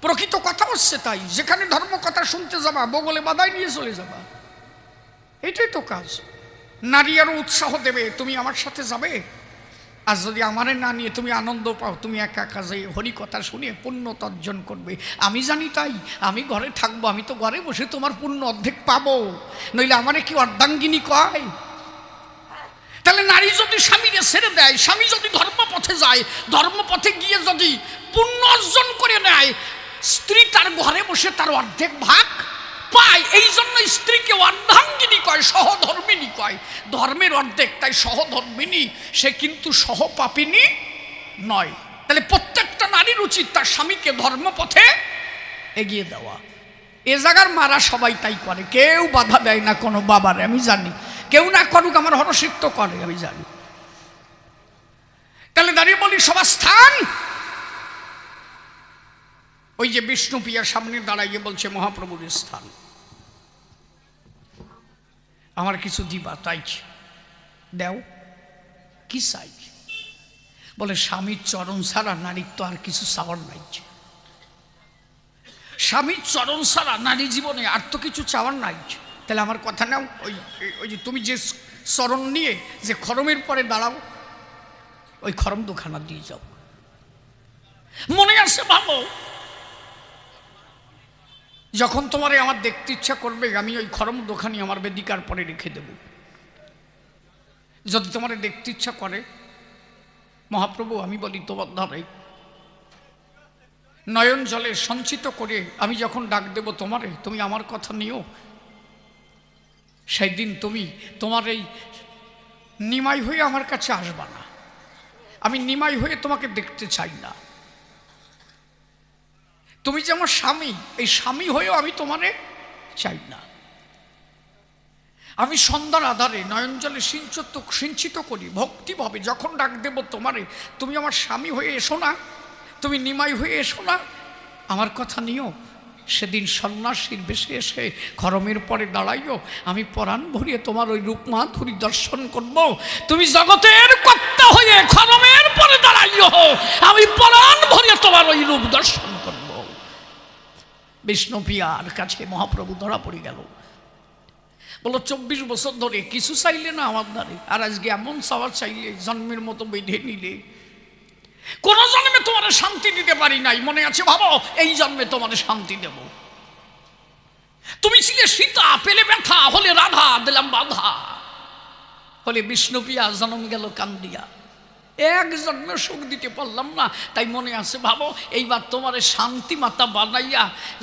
প্রকৃত কথা হচ্ছে তাই। যেখানে ধর্ম কথা শুনতে যাবা, বগলে বাধায় নিয়ে চলে যাবা, এটাই তো কাজ। নারী আরো উৎসাহ দেবে, তুমি আমার সাথে যাবে। আর যদি আমারে না নিয়ে তুমি আনন্দ পাও, তুমি একা একা যাই হরি কথা শুনে পুণ্য অর্জন করবে। আমি জানি তাই, আমি ঘরে থাকবো, আমি তো ঘরে বসে তোমার পুণ্য অর্ধেক পাবো, নইলে আমারে কি অর্ধাঙ্গিনী কয়? তাহলে নারী যদি স্বামীকে ছেড়ে দেয়, স্বামী যদি ধর্মপথে যায়, ধর্মপথে গিয়ে যদি পুণ্য অর্জন করে নেয়, স্ত্রী তার ঘরে বসে তার অর্ধেক ভাগ পায়। এই জন্য স্ত্রীকে অর্ধাঙ্গিনী কয়, সহধর্মিনী কয়। ধর্মের অর্ধেক, তাই সহধর্মিনী, সে কিন্তু সহপাপিনী নয়। তাহলে প্রত্যেকটা নারীর উচিত তার স্বামীকে ধর্মপথে এগিয়ে দেওয়া। এ জায়গার মারা সবাই তাই করে, কেউ বাধা দেয় না কোনো বাবারে, আমি জানি। কেউ না করুক, আমার হরসিক্ত করে, আমি জানি। তাহলে দাঁড়িয়ে বলি সভাস্থান, ওই যে বিষ্ণুপ্রিয়ার সামনে দাঁড়াইয়ে বলছে মহাপ্রভুর স্থান। আমার কিছু দিবা, তাই দেও। কি চাই? বলে স্বামীর চরণ ছাড়া নারীর তো আর কিছু চাওয়ার নাই। স্বামীর চরণ ছাড়া নারী জীবনে আর তো কিছু চাওয়ার নাই। তাহলে আমার কথা নাও, ওই যে তুমি যে চরণ নিয়ে যে খরমের পরে দাঁড়াও, ওই খরম দুখানা দিয়ে যাও। মনে আছে ভাবো, যখন তোমারে আমার দেখতে ইচ্ছা করবে, আমি ওই খরম দোকানি আমার বেদিকার পরে রেখে দেব। যদি তোমারে দেখতে ইচ্ছা করে, মহাপ্রভু আমি বলি তোমার ধরে নয়ন জলে সঞ্চিত করে আমি যখন ডাক দেব তোমারে, তুমি আমার কথা নিও। সেই দিন তুমি তোমার এই নিমাই হয়ে আমার কাছে আসবা না। আমি নিমাই হয়ে তোমাকে দেখতে চাই না। তুমি যে আমার স্বামী, এই স্বামী হয়েও আমি তোমারে চাই না। আমি সন্ধ্যার আধারে নয়ন জলে সিঞ্চিত করি ভক্তিভাবে যখন ডাক দেব তোমারে, তুমি আমার স্বামী হয়ে এসো না, তুমি নিমাই হয়ে এসো না, আমার কথা নিও। সেদিন সন্ন্যাসীর বেশে এসে খরমের পরে দাঁড়াইও, আমি পরাণ ভরিয়ে তোমার ওই রূপ মাধুরী দর্শন করব। তুমি জগতের কর্তা হয়ে খরমের পরে দাঁড়াইও, আমি পরাণ ভরিয়ে তোমার ওই রূপ দর্শন করব। বিষ্ণুপ্রিয়ার কাছে মহাপ্রভু ধরা পড়ে গেল। বলো 24 বছর ধরে কিছু চাইলে না আমার দ্বারে, আর আজকে এমন চাওয়ার চাইলে জন্মের মতো বেঁধে নিলে। কোন জন্মে তোমার শান্তি দিতে পারি নাই, মনে আছে ভাবো, এই জন্মে তোমার শান্তি দেব। তুমি ছিলে সীতা, পেলে ব্যথা, হলে রাধা, দিলাম বাধা। হলে বিষ্ণুপ্রিয়া, জন্ম গেল কান্দিয়া, এক জন্মে সুখ দিতে পারলাম না। তাই মনে আছে ভাবো, এইবার তোমার শান্তি মাতা বানাইয়া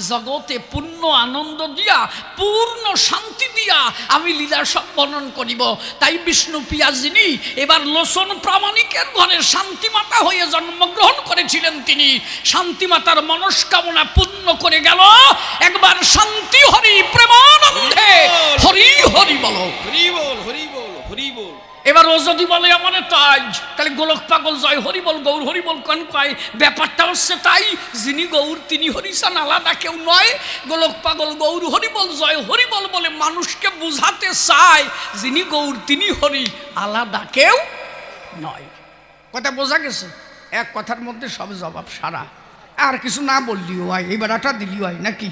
জগতে পূর্ণ আনন্দ দিয়া, পূর্ণ শান্তি দিয়া আমি লীলা সব বর্ণন করিব। তাই বিষ্ণুপ্রিয়া যিনি এবার লোচন প্রামাণিকের ঘরে শান্তি মাতা হয়ে জন্মগ্রহণ করেছিলেন, তিনি শান্তি মাতার মনস্কামনা পূর্ণ করে গেল। একবার শান্তি হরি প্রেমানন্দে হরি হরি বলো, হরি বল, হরি বল, হরি বল। এবার ও যদি বলে আমার তাই, তাহলে গোলক পাগল জয় হরি বল, গৌর হরি বল কেন কয়? ব্যাপারটা হচ্ছে তাই, যিনি গৌর তিনি হরিচান, আলাদা কেউ নয়। গোলক পাগল গৌর হরি বল জয় হরি বল বলে মানুষকে বুঝাতে চায়, যিনি গৌর তিনি হরি, আলাদা কেউ নয়। কথা বোঝা গেছে? এক কথার মধ্যে সব জবাব সারা। আর কিছু না বললিও হয়, এই বেড়াটা দিলিও হয় নাকি?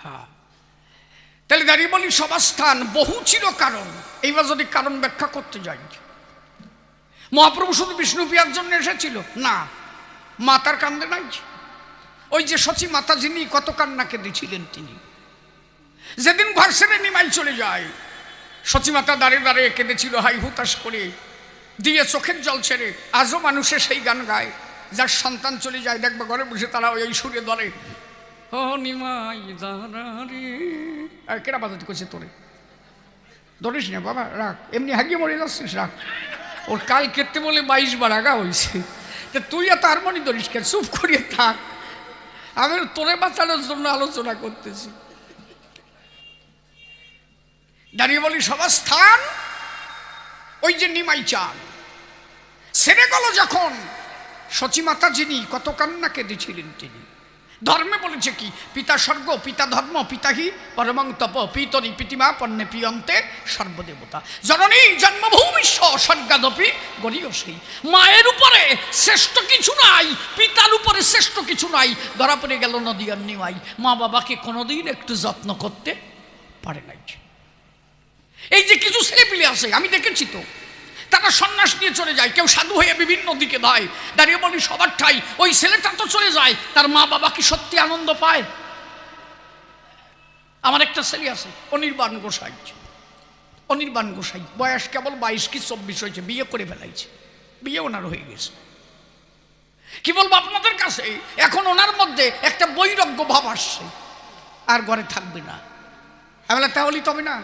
হ্যাঁ, তাহলে দাঁড়িয়ে বলি সভাস্থান বহু ছিল কারণ। এইবার যদি কারণ ব্যাখ্যা করতে যাই, মহাপ্রভু শুধু বিষ্ণুপ্রিয়ার জন্য এসেছিল না, মাতার কান্দে নাই। ওই যে সচী মাতা যিনি কত কান্না কেঁদেছিলেন, তিনি যেদিন ঘর ছেড়ে নিমাই চলে যায়, সচী মাতা দাঁড়িয়ে দাঁড়িয়ে কেঁদেছিল হাই হুতাশ করে, দিয়ে চোখের জল ছেড়ে। আজও মানুষে সেই গান গায়, যার সন্তান চলে যায় দেখবে ঘরে বসে তারা ওই সুরে ধরে, ও নিমাই দাঁড়ারে। আর কেনা বাজাতে করছে, তোরে ধরিস না বাবা, রাখ, এমনি হাগিয়ে মরে যাচ্ছিস, রাখ। ওর কাল কেটে বলে 22 বার আগা হয়েছে, তা তুই এত হারমোনি ধরিস কেন? চুপ করিয়ে থাক, আমি তোরে বাঁচানোর জন্য আলোচনা করতেছি। দাঁড়িয়ে বলি সভাস্থান, ওই যে নিমাই চান ছেড়ে গেল যখন, সচী মাতা যিনি কত কান্না কেঁদেছিলেন, তিনি ধর্মে বলেছে কি, পিতা স্বর্গ পিতা ধর্ম পিতাহি পরমং তপ পিতরি পিতিমা পণ্যে প্রিয়ন্তে সর্বদেবতা জননী জন্মভূমি স্বর্গাদপি গড়িও। সেই মায়ের উপরে শ্রেষ্ঠ কিছু নাই, পিতার উপরে শ্রেষ্ঠ কিছু নাই। ধরা পড়ে গেল নদী আর নিমাই, মা বাবাকে কোনোদিন একটু যত্ন করতে পারে নাই। এই যে কিছু ছেলেপিলে আছে, আমি দেখেছি তো, তারা সন্ন্যাস নিয়ে চলে যায়, কেউ সাধু হয়ে বিভিন্ন দিকে দেয়। দাঁড়িয়ে বলি সবার ঠাই, ওই ছেলেটা তো চলে যায়, তার মা বাবা কি সত্যি আনন্দ পায়? আমার একটা ছেলে আছে অনির্বাণ গোসাই, অনির্বাণ গোসাই, বয়স কেবল 22 কি 24 হয়েছে, বিয়ে করে ফেলাইছে, বিয়ে ওনার হয়ে গেছে। কি বলবো আপনাদের কাছে, এখন ওনার মধ্যে একটা বৈরাগ্য ভাব আসছে, আর ঘরে থাকবে না। আমি বললাম তাহলে তবে না,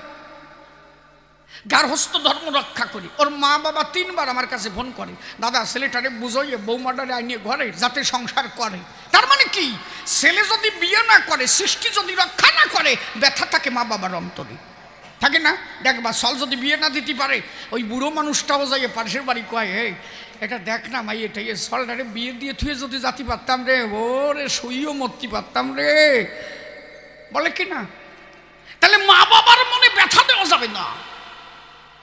গার্হস্থ্য ধর্ম রক্ষা করি। ওর মা বাবা 3 বার আমার কাছে ফোন করে, দাদা ছেলেটারে বুঝাইয়ে বৌমাটারে আইনিয়ে ঘরে যাতে সংসার করে। তার মানে কি, ছেলে যদি বিয়ে না করে, সৃষ্টি যদি রক্ষা না করে, ব্যথা থাকে মা বাবার অন্তরে, থাকে না? দেখবা সল যদি বিয়ে না দিতে পারে, ওই বুড়ো মানুষটাও যাইয়ে পাশের বাড়ি কয়, এই এটা দেখ না মাই, এটা সলটারে বিয়ে দিয়ে থুয়ে যদি জাতি পারতাম রে, ওরে শুইও মরতে পারতাম রে, বলে কি না? তাহলে মা বাবার মনে ব্যথা দেওয়া যাবে না।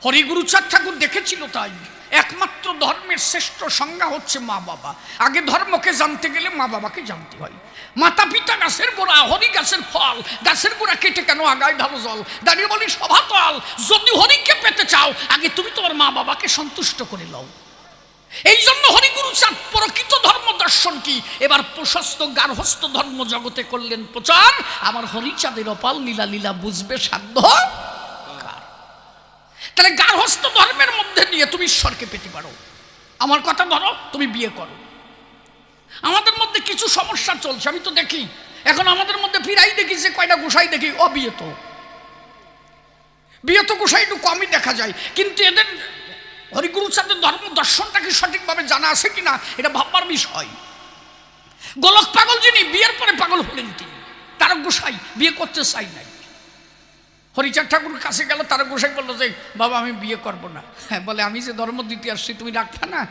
হরিগুরুচাঁদ ঠাকুর দেখেছিল তাই, একমাত্র ধর্মের শ্রেষ্ঠ সংজ্ঞা হচ্ছে মা বাবা। আগে ধর্মকে জানতে গেলে মা বাবাকে জানতে হয়। মাতা পিতা গাছের গোড়া, হরি গাছের ফল, গাছের গোড়া কেটে কেন আগায় ঢালো জল, দাঁড়িয়ে বলি সভাতল। যদি হরিকে পেতে চাও, আগে তুমি তোমার মা বাবাকে সন্তুষ্ট করে লও। এই জন্য হরিগুরুচাঁদ প্রকৃত ধর্ম দর্শন কি এবার প্রশস্ত গার্হস্থ্য ধর্ম জগতে করলেন প্রচার। আমার হরিচাঁদের অপাল লীলা লীলা বুঝবে সাধ্য। তাহলে গার্হস্থ্য ধর্মের মধ্যে দিয়ে তুমি ঈশ্বরকে পেতে পারো। আমার কথা ধরো, তুমি বিয়ে করো। আমাদের মধ্যে কিছু সমস্যা চলছে, আমি তো দেখি এখন আমাদের মধ্যে ফিরাই দেখি যে কয়টা গোসাই দেখি অবিয়েত, বিয়েত গোসাই একটু কমই দেখা যায়। কিন্তু এদের হরিগুরুচাঁদের ধর্ম দর্শনটা কি সঠিকভাবে জানা আছে কিনা এটা ভাববার বিষয়। গোলক পাগল যিনি, বিয়ের পরে পাগল হলেন তিনি। তার গোসাই বিয়ে করতে চাই নাই। হরিচাঁদ ঠাকুরের কাছে গেল, তার গোসাই বললো যে বাবা আমি বিয়ে করব না। হ্যাঁ, বলে আমি যে ধর্ম দিতে আসছি তুমি রাখবে না,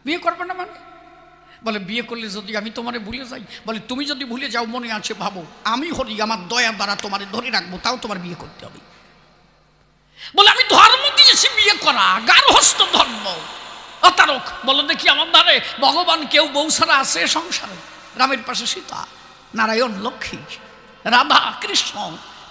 বিয়ে করবে না মানে? বলে বিয়ে করলে যদি আমি তোমারে ভুলে যাই। বলে তুমি যদি ভুলে যাও, মনে আছে ভাবো আমি হরি আমার দয়া দ্বারা তোমারে ধরে রাখবো, তাও তোমার বিয়ে করতে হবে। বলে আমি ধর্ম দিয়েছি বিয়ে করা, গার্হস্থ্য ধর্ম। অতারক বলো দেখি আমার ধারে ভগবান কেউ বউ ছাড়া আছে সংসারে? রামের পাশে সীতা, নারায়ণ লক্ষ্মী, রাধা কৃষ্ণ,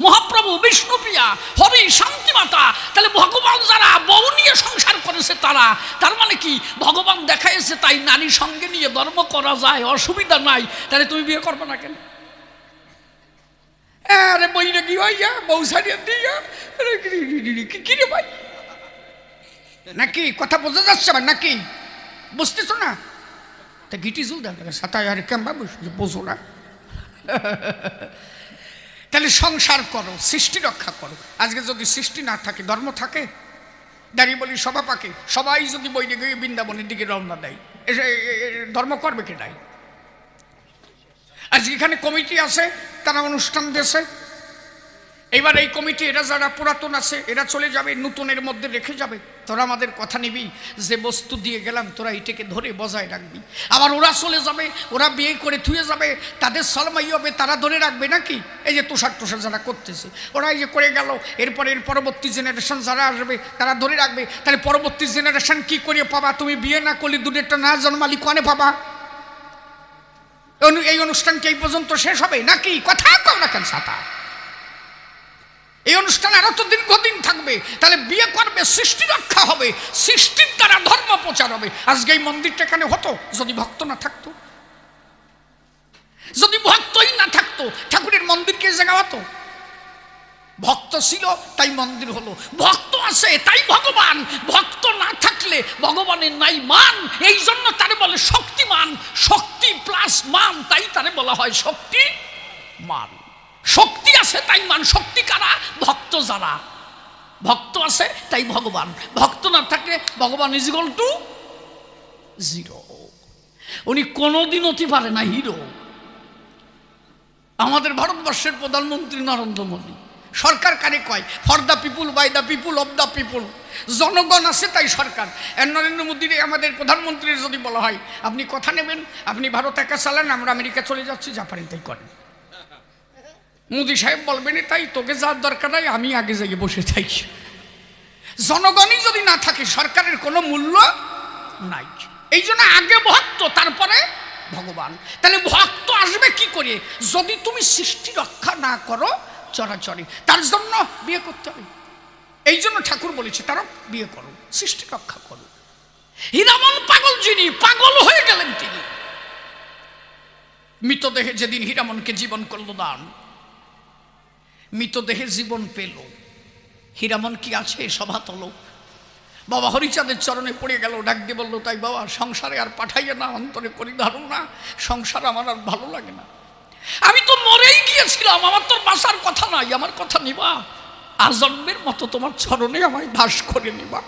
মহাপ্রভু বিষ্ণুপ্রিয়া, হরি শান্তিমাতা। তাহলে ভগবান যারা বউ নিয়ে সংসার করেছে তারা, তার মানে কি ভগবান দেখাইছে তাই নারী সঙ্গে নিয়ে ধর্ম করা যায়, অসুবিধা নাই। তাহলে তুমি বিয়ে করবে না কেন? আরে বইরে কি হইয়া বউ সারিয়ে দিয়া কি রে ভাই, নাকি কথা বোঝা যাচ্ছে আমার নাকি? বুঝতেছ না? তা গিটি জুল দেখা সাতায় আর কেমবা বোঝো না। তাহলে সংসার করো, সৃষ্টি রক্ষা করো। আজকে যদি সৃষ্টি না থাকে, ধর্ম থাকে? দাঁড়িয়ে বলি সভা পাকে সবাই যদি বইরে গিয়ে বৃন্দাবনের দিকে রওনা দেয়, ধর্ম করবে কে নাই? আজকে এখানে কমিটি আছে, তারা অনুষ্ঠান দিয়েছে। এবার এই কমিটি এরা যারা পুরাতন আছে এরা চলে যাবে, নতুনের মধ্যে রেখে যাবে। তোরা আমাদের কথা নিবি, যে বস্তু দিয়ে গেলাম তোরা এটাকে ধরে বজায় রাখবি। আবার ওরা চলে যাবে, ওরা বিয়ে করে থুয়ে যাবে, তাদের সলমাই হবে, তারা ধরে রাখবে নাকি? এই যে তুষার যারা করতেছে, ওরা এই যে করে গেল, এরপরে এর পরবর্তী জেনারেশন যারা আসবে তারা ধরে রাখবে। তাহলে পরবর্তী জেনারেশন কি করে পাবা? তুমি বিয়ে না করলে দুধেরটা না জন্মালি কনে পাবা? এই অনুষ্ঠান কি এই পর্যন্ত শেষ হবে নাকি? কথা কম না কেন সাতা? এই অনুষ্ঠান আরো তো দীর্ঘদিন থাকবে। তাহলে বিয়ে করবে, সৃষ্টি রক্ষা হবে, সৃষ্টির দ্বারা ধর্ম প্রচার হবে। আজকে এই মন্দিরটা এখানে হতো যদি ভক্ত না থাকতো, যদি ভক্তই না থাকতো, ঠাকুরের মন্দিরকে জায়গা হতো? ভক্ত ছিল তাই মন্দির হলো, ভক্ত আছে তাই ভগবান। ভক্ত না থাকলে ভগবানের নাই মান, এই জন্য তারে বলে শক্তিমান। শক্তি প্লাস মান, তাই তারে বলা হয় শক্তি মান। শক্তি আছে তাই মান। শক্তি কারা? ভক্ত যারা। ভক্ত আছে তাই ভগবান, ভক্ত না থাকলে ভগবান ইজ ইকুয়াল টু জিরো। উনি কোনোদিন হতে পারে না হিরো। আমাদের ভারতবর্ষের প্রধানমন্ত্রী নরেন্দ্র মোদী, সরকার কারে কয়? For the people, by the people, of the people. জনগণ আছে তাই সরকার। নরেন্দ্র মোদীর আমাদের প্রধানমন্ত্রীর যদি বলা হয় আপনি কথা নেবেন, আপনি ভারত একা চালান, আমরা আমেরিকা চলে যাচ্ছি, জাপানি তাই করেন। মোদী সাহেব বলবেন তাই তোকে যাওয়ার দরকার নাই, আমি আগে যাই বসে থাকি। জনগণই যদি না থাকে সরকারের কোনো মূল্য নাই। এই জন্য আগে ভক্ত তারপরে ভগবান। তাহলে ভক্ত আসবে কি করে? যদি তুমি সৃষ্টি রক্ষা না করো চরাচরে, তার জন্য বিয়ে করতে হবে। এই জন্য ঠাকুর বলেছে তারা বিয়ে করো, সৃষ্টি রক্ষা করো। হীরামন পাগল যিনি, পাগল হয়ে গেলেন তিনি। মৃতদেহে যেদিন হীরামনকে জীবন করলো দান, মৃতদেহে জীবন পেল, হীরামন কি আছে সভাতল? বাবা হরিচাঁদের চরণে পড়ে গেল, ডাক দিয়ে বললো তাই বাবা সংসারে আর পাঠাইয়ে না, অন্তরে করি ধারণ না, সংসার আমার আর ভালো লাগে না। আমি তো মরেই গিয়েছিলাম, আমার তোর বাঁচার কথা নাই, আমার কথা নিবা। আজন্মের মতো তোমার চরণে আমায় দাস করে নেবা।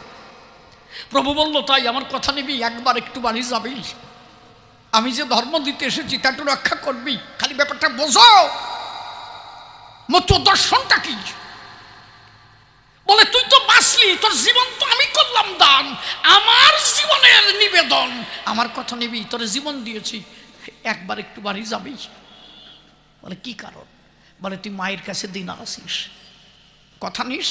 প্রভু বলল, তাই আমার কথা নিবি, একবার একটু বাড়ি যাবি, আমি যে ধর্ম দিতে এসেছি তা একটু রক্ষা করবি, খালি ব্যাপারটা বোঝো। মতো দর্শনটা কি? বলে, তুই তো বাঁচলি, তোর জীবন তো আমি করলাম দান, আমার জীবনের নিবেদন, আমার কথা নিবি, তোর জীবন দিয়েছি, একবার একটু বাড়ি যাবি। বলে, কি কারণ? বলে, তুই মায়ের কাছে দিন আসিস, কথা নিস,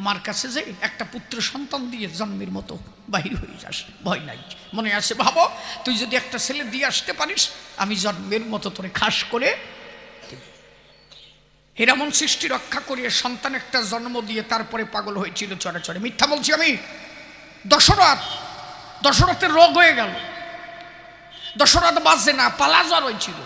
মার কাছে যে একটা পুত্র সন্তান দিয়ে জন্মের মতো বাহির হয়ে যাস, ভয় নাই। মনে আছে ভাবো, তুই যদি একটা ছেলে দিয়ে আসতে পারিস, আমি জন্মের মতো তোরে খাস করে হেরামন সৃষ্টি রক্ষা করিয়ে সন্তান একটা জন্ম দিয়ে তারপরে পাগল হয়েছিল চড়ে চড়ে। মিথ্যা বলছি আমি? দশরথের রোগ হয়ে গেল, দশরথ বাঁচে না, পালা জ্বর হয়েছিল।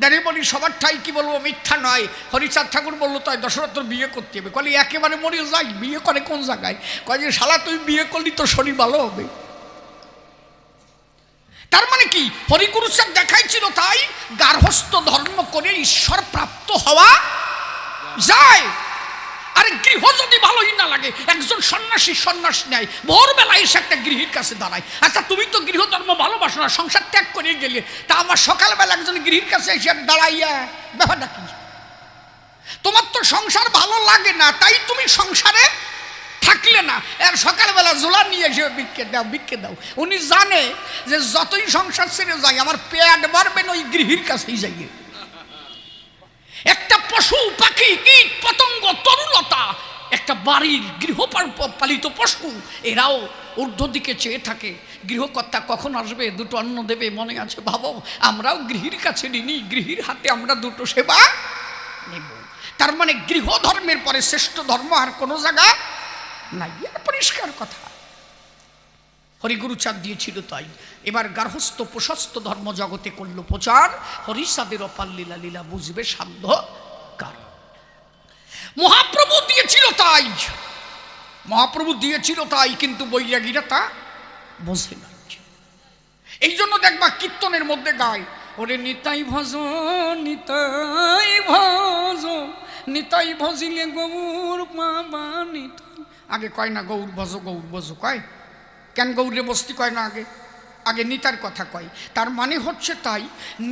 দাঁড়িয়ে বলি, সবার ঠাই কি বলবো, মিথ্যা নয়। হরিচাঁদ ঠাকুর বললো, তাই দশরথ তোর বিয়ে করতে হবে। কলি একেবারে মরিয়ে যাই, বিয়ে করে কোন জায়গায়? কয় যে, শালা তুই বিয়ে করলি তোর শরীর ভালো হবে। তার মানে কি, হরিগুরুচাঁদ দেখাইছিল তাই গার্হস্থ্য ধর্ম করে ঈশ্বর প্রাপ্ত হওয়া যায়। আরে গৃহ যদি ভালোই না লাগে, একজন সন্ন্যাসী সন্ন্যাস নেয়, ভোরবেলা এসে একটা গৃহীর কাছে দাঁড়ায়। আচ্ছা, তুমি তো গৃহ ধর্ম ভালোবাসো না, সংসার ত্যাগ করে গেলে, তা আমার সকালবেলা একজন গৃহীর কাছে এসে দাঁড়াইয়া ব্যাপারটা কি? তোমার তো সংসার ভালো লাগে না, তাই তুমি সংসারে থাকলে না, আর সকালবেলা জোলা নিয়ে এসে ভিক্ষে দাও। উনি জানে যে যতই সংসার ছেড়ে যায় আমার পেট বাড়বেন ওই গৃহীর কাছেই যাইয়ে। একটা পশু পাখি কীট পতঙ্গ তরুলতা, একটা বাড়ির গৃহপালিত পশু, এরাও ঊর্ধ্ব দিকে চেয়ে থাকে, গৃহকর্তা কখন আসবে, দুটো অন্ন দেবে। মনে আছে ভাবো, আমরাও গৃহীর কাছে নিনি, গৃহীর হাতে আমরা দুটো সেবা নেব। তার মানে গৃহ ধর্মের পরে শ্রেষ্ঠ ধর্ম আর কোনো জায়গা নাই, আর পরিষ্কার কথা। হরিগুরুচাঁদ দিয়েছিল তাই। এবার গার্হস্থ প্রশস্ত ধর্ম জগতে করল প্রচার, হরিচাঁদের অপার লীলা লীলা বুঝবে সাধ্য কার। মহাপ্রভু দিয়েছিল তাই, মহাপ্রভু দিয়েছিল তাই, কিন্তু বৈরাগীরা তা বোঝে না। এই জন্য দেখবা কীর্তনের মধ্যে গায়, ওরে নিতাই ভজ নিতাই ভজ, নিতাই ভজিলে গৌর পাবা নিতাই। আগে কয় না গৌর ভজ গৌর ভজ, কয় কেন গৌরে বস্তি কয় না? আগে নিতার কথা কয়। তার মানে হচ্ছে তাই,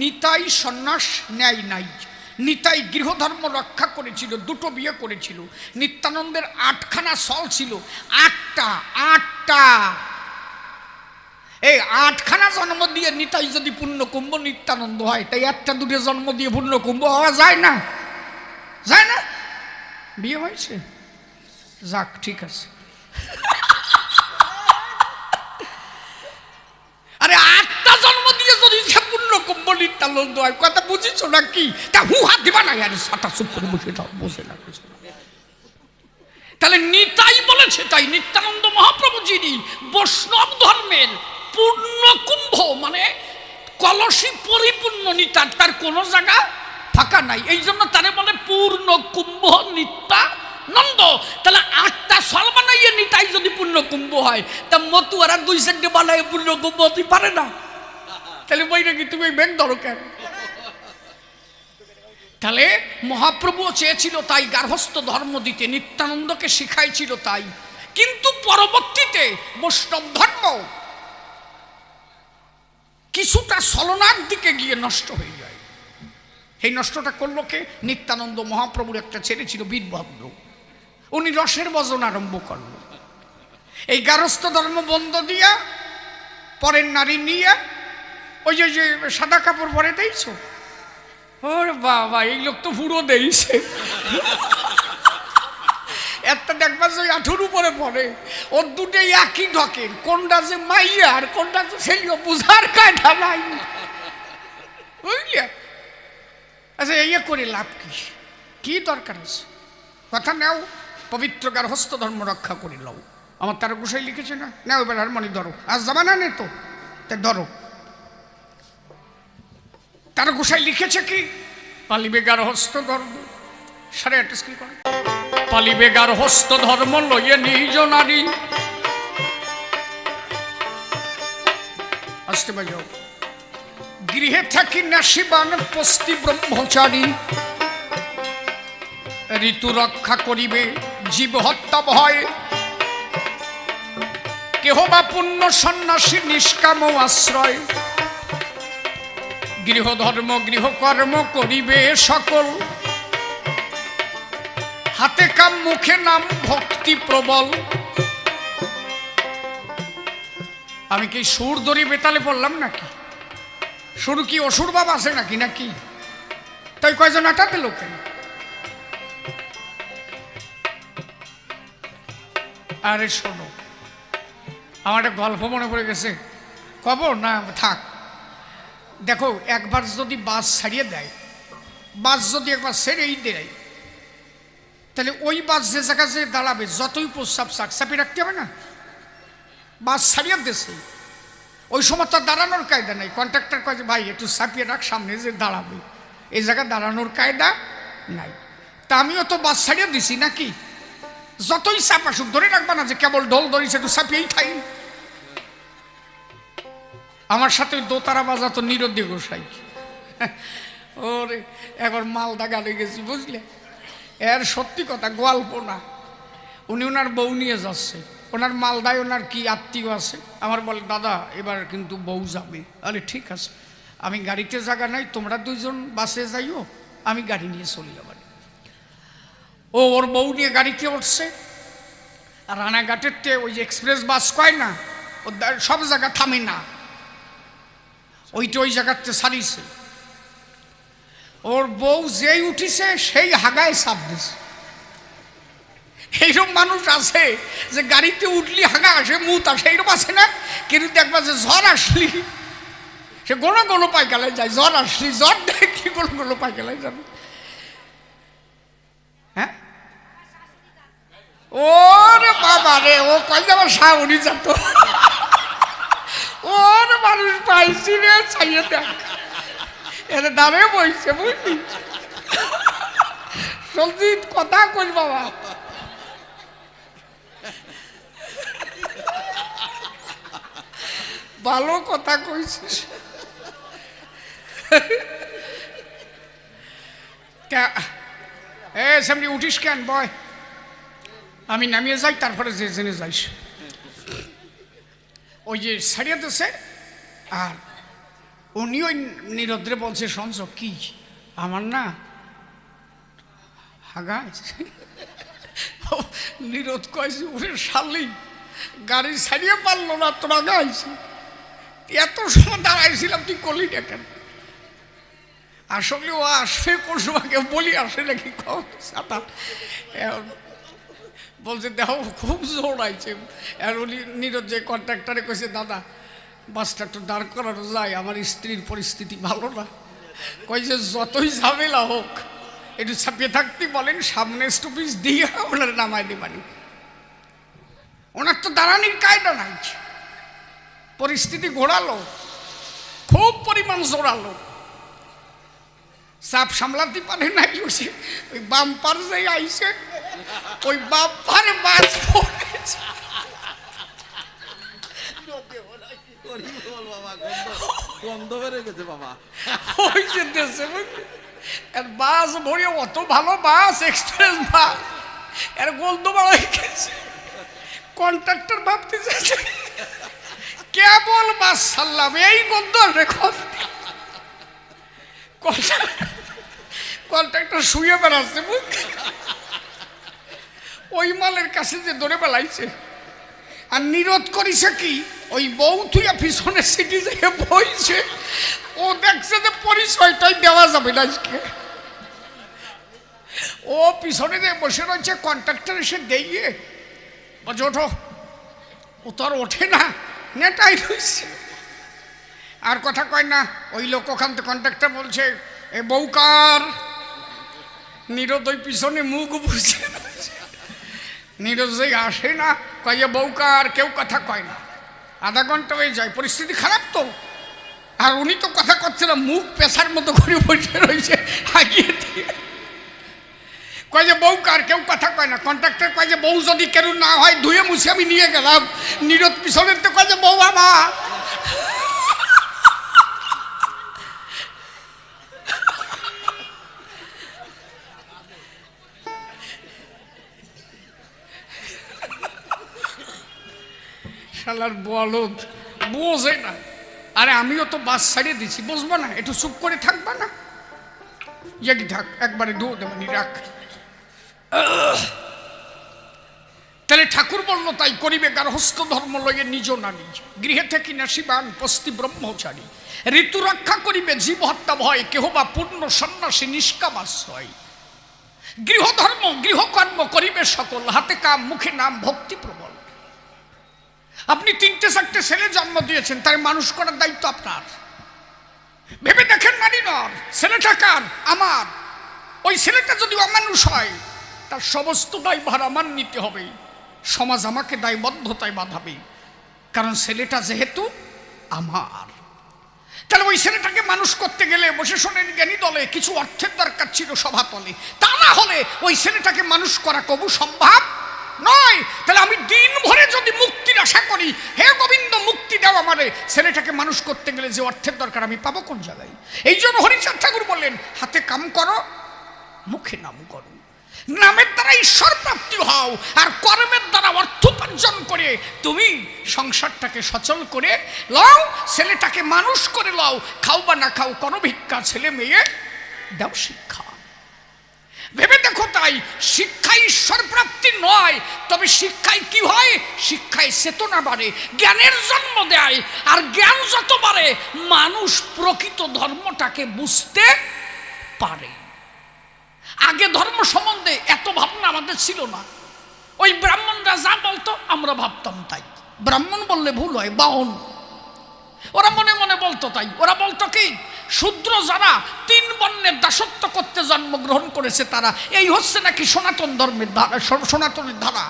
নিতাই সন্ন্যাস নেয় নাই, নিতাই গৃহধর্ম রক্ষা করেছিল, দুটো বিয়ে করেছিল। নিত্যানন্দের 8খানা সল ছিল, 8টা এই 8খানা জন্ম দিয়ে নিতাই যদি পূর্ণকুম্ভ নিত্যানন্দ হয়, তাই একটা দুটো জন্ম দিয়ে পূর্ণকুম্ভ হওয়া যায় না? যায় না? বিয়ে হয়েছে, যাক ঠিক আছে। আরে 8টা জন্ম দিয়ে যদি পূর্ণকুম্ভ নিত্যানন্দ হয়, কথা বুঝিস না কি? তা হু হাত দিবা না, আরে সাটা চুপ করে বসে যাও, বসে না। তাহলে নিতাই বলেছে তাই, নিত্যানন্দ মহাপ্রভু যিনি বৈষ্ণব ধর্মের পূর্ণকুম্ভ, মানে কলসি পরিপূর্ণ নিতা, তার কোনো জায়গা ফাঁকা নাই, এই জন্য তারে বলে পূর্ণকুম্ভ নিত্যানন্দ। তাহলে 8টা সল বানাইয়ে নিতাই যদি পূর্ণকুম্ভ হয়, তা মতুয়ারা 2 সেন্টে বানায় পূর্ণকুম্ভ হতে পারে না? তাহলে বই নাকি তুমি ব্যাগ ধরো কেন? তাহলে মহাপ্রভুও চেয়েছিল তাই গার্হস্থ্য ধর্ম দিতে, নিত্যানন্দকে শিখাইছিল তাই, কিন্তু পরবর্তীতে বৈষ্ণব ধর্ম কিছুটা ছলনার দিকে গিয়ে নষ্ট হয়ে যায়। এই নষ্টটা করলো কে? নিত্যানন্দ মহাপ্রভুর একটা ছেলে ছিল বীরভদ্র, উনি রসের ভজন আরম্ভ করল। এই গার্হস্থ্য ধর্ম বন্ধ দিয়া পরের নারী নিয়ে ওই যে সাদা কাপড় পরে দিয়েছ, ওরে বাবা, এই লোক তো পুরো দিয়েছে। একটা দেখবা যে 18 উপরে পড়ে, ওর দুটোই একই ঢকের, কোনটা যে মাইয়া আর কোনটা যে ছেলে বুঝার কায়দা নাই, বুঝলে? আচ্ছা, এই করে লাভ কি দরকার আছে? কথা নাও, পবিত্র গার্হস্থ্য ধর্ম রক্ষা করে লও। আমার তারা গোসাই লিখেছে না, নাও এবার হারমোনি ধরো, আজ জামানা নেই তো, তাই ধরো। তারা গোসাই লিখেছে কি? পালিবে গার্হস্থ্য ধর্ম, 8:30 স্কুল করে, পালিবে গার্হস্থ্য ধর্ম লইয়ে নিজ নারী। আসতে বাজাও, গৃহে থাকি নাসিবান পস্তি ব্রহ্মচারী। ঋতু রক্ষা করিবে জীব হত্যা ভয়, কেহ বা পুণ্য সন্ন্যাসী নিষ্কাম আশ্রয়, গৃহধর্ম গৃহকর্ম করিবে সকল, হাতে কাম মুখে নাম ভক্তি প্রবল। আমি কি সুর ধরি বেতালে বললাম নাকি? সুর কি অসুর বাবা আছে নাকি নাকি? তাই কয়জন আটাতে লোকেন? আরে শোনো, আমার একটা গল্প মনে পড়ে গেছে, কব না থাক। দেখো, একবার যদি বাস ছাড়িয়ে দেয়, বাস যদি একবার ছেড়েই দেয়, তাহলে ওই বাস যে জায়গায় যে দাঁড়াবে, যতই প্রস্রাব শাক চাপিয়ে রাখতে হবে না? বাস ছাড়িয়ে দেশে ওই সময় তো দাঁড়ানোর কায়দা নেই। কন্ট্রাক্টর কয় যে ভাই একটু চাপিয়ে রাখ, সামনে যে দাঁড়াবে, এই জায়গায় দাঁড়ানোর কায়দা নাই। তা আমিও তো বাস ছাড়িয়ে দিছি নাকি? যতই চাপ আসুক ধরে রাখবা না যে কেবল ঢোল ধরিস, একটু চাপিয়েই খাই। আমার সাথে দোতারা বাজাতো নিরুদ্দি গোসাই, ওরে একবার মালদা গাড়ি গেছি বুঝলে। এর সত্যি কথা, গল্প না। উনি ওনার বউ নিয়ে যাচ্ছে, ওনার মালদায় ওনার কি আত্মীয় আছে। আমার বলে দাদা এবার কিন্তু বউ যাবে। আরে ঠিক আছে, আমি গাড়িতে জায়গা নাই, তোমরা দুইজন বাসে যাইও, আমি গাড়ি নিয়ে চলি যাবার। ও ওর বউ নিয়ে গাড়িতে উঠছে, আর রানাঘাটের ওই যে এক্সপ্রেস বাস কয় না, ও সব জায়গা থামে না, ওইটা ওই জায়গাতে সারিছে। ওর বউ যেই উঠিছে সেই হাগায় চাপ দিছে। এইরকম মানুষ আছে যে গাড়িতে উঠলি হাগা আসে, মুত আসে, এইরকম আছে না? কিন্তু দেখবা যে জ্বর আসলি সে গোনো গোনো পায়খানায় যায়, জ্বর আসলি জ্বর দেখি গোনো গোনো পায়খানায় যাবে। হ্যাঁ, ওরে বাবা রে, ও কয় যে আমার শাওনি যেত, ওর মানুষ পাইছি রে, চাইয়ে দেখ এর দামে বইছে বুঝলি। সত্যি কথা কই বাবা, ভালো কথা কইছিস। সামনে উঠিস কেন বয়, আমি নামিয়ে যাই, তারপরে যে জেনে যাইস। ওই যে ছাড়িয়ে দিছে, আর উনি ওই নিরদ্রে বলছে শুনছ কি, আমার না হাগা। নিরোধ কয়েছে ওরে শালি, গাড়ি ছাড়িয়ে পারলো না, তোরা গাইছে এত সময় দাঁড়াইছিলাম, তুই করলি না কেন? আসলে ও আসবে কোন সময় কেউ বলি আসে নাকি কথা বলছে, দেখো খুব জোর আইছে। আর উনি নিরোধ যে কন্ট্রাক্টরে কইছে দাদা বাসটা একটু দাঁড় করানো যায়, আমার স্ত্রীর পরিস্থিতি ভালো না। কই যে যতই ঝামেলা হোক একটু ছাপিয়ে থাকতে বলেন, সামনে স্টপিস দিয়ে ওনার নামায় দেবানি। ওনার তো দাঁড়ানির কায়দা নাই, পরিস্থিতি ঘোরালো, খুব পরিমাণ জোরালো, চাপ সামলাতে পারে নাই। ওই বাম্পার যে আইছে, ওই বাম্পারে বাস পড়েছে। গন্ধ বেড়ে গেছে বাবা, ওই যে দেশে বাস ভরে, অত ভালো বাস, এক্সপ্রেস বাস, এর গন্ধ বাড়াই গেছে। কন্ট্রাক্টর ভাবতে চাইছে কেবল বাস ছাড়লাম, এই গন্ধ রেখো। কন্ট্রাক্টর শুয়ে বেড়াচ্ছে, ওই মালের কাছে যে ধরে বেড়াইছে। আর নিরোধ করিছে কি, ওই বউ থুইয়া পিছনে সিটি থেকে বইছে, ও দেখছে যে পরিচয়টাই দেওয়া যাবে না আজকে। ও পিছনে যে বসে রয়েছে, কন্ট্রাক্টর এসে দিয়ে বলছে ওঠো, ও তো আর ওঠে না, নেটাই রয়েছে, আর কথা কয় না। ওই লোক ওখান থেকে কন্ট্রাক্টর বলছে এ বউকার। নিরোধ ওই পিছনে মুখ বুঝছে, নিরোধ যে আসে না, কয় যে বউকার, কেউ কথা কয় না। আধা ঘন্টা হয়ে যায়, পরিস্থিতি খারাপ তো। আর উনি তো কথা করছে না, মুখ পেশার মতো করে বসে রয়েছে আগিয়ে দিয়ে। কয় যে বউকার, কেউ কথা কয় না। কন্ট্রাক্টর কয় যে বউ যদি কেউ না হয় ধুয়ে মুছে আমি নিয়ে গেলাম। নিরোধ পিছনের তো কয় যে বউ আমার। শালার বলদ বোঝে না। আরে আমিও তো বাস ছাড়িয়ে দিছি, বুঝবো না? একটু চুপ করে থাকবা না? কি থাক, একবারে দু দেবানি রাখ। তাহলে ঠাকুর বলল তাই করিবে গার্হস্থ ধর্ম লয়ে নিজ নারী, গৃহে থেকে না শিবান পস্তি ব্রহ্মচারী, ঋতু রক্ষা করিবে জীব হত্যা ভয়, কেহ বা পূর্ণ সন্ন্যাসী নিষ্কামাশ্রয়। গৃহধর্ম গৃহকর্ম করিবে সকল, হাতে কাম মুখে নাম ভক্তি প্রবল। আপনি 3-4টে ছেলে জন্ম দিয়েছেন, তার মানুষ করার দায়িত্ব আপনার। ভেবে দেখেন নারী নর, ছেলেটা কার? আমার। ওই ছেলেটা যদি অমানুষ হয়, তার সমস্ত দায়ভার আমার নিতে হবে। সমাজ আমাকে দায়বদ্ধতায় বাঁধাবে, কারণ ছেলেটা যেহেতু আমার। তাহলে ওই ছেলেটাকে মানুষ করতে গেলে বসে শোনেন জ্ঞানী দলে কিছু অর্থের দরকার ছিল সভাতলে, তা না হলে ওই ছেলেটাকে মানুষ করা কবু সম্ভব নয়। তাহলে আমি দিন ভরে যদি মুক্তির আশা করি, হে গোবিন্দ মুক্তি দাও আমারে, ছেলেটাকে মানুষ করতে গেলে যে অর্থের দরকার আমি পাবো কোন জায়গায়? এই জন্য হরিচাঁদ ঠাকুর বললেন, হাতে কাম করো, মুখে নাম করো। নামের দ্বারা ঈশ্বর প্রাপ্তি হও, আর কর্মের দ্বারা অর্থ উপার্জন করে তুমি সংসারটাকে সচল করে লও, ছেলেটাকে মানুষ করে লও। খাও বা না খাও, করো ভিক্ষা, ছেলে মেয়ে দাও শিক্ষা। ভেবে দেখো, তাই শিক্ষায় ঈশ্বর প্রাপ্তি নয়, তবে শিক্ষায় কি হয়? শিক্ষায় চেতনা বাড়ে, জ্ঞানের জন্ম দেয়। আর জ্ঞান যত বাড়ে, মানুষ প্রকৃত ধর্মটাকে বুঝতে পারে। আগে ধর্ম সম্বন্ধে এত ভাবনা আমাদের ছিল না। ওই ব্রাহ্মণরা যা বলতো আমরা ভাবতাম তাই। ব্রাহ্মণ বললে ভুল হয়, বাহন। ওরা মনে মনে বলতো তাই। ওরা বলতো কি, শূদ্র যারা 3 বর্ণের দাসত্ব করতে জন্মগ্রহণ করেছে, তারা এই হচ্ছে নাকি সনাতন ধর্মের ধারা, সনাতনের ধারা।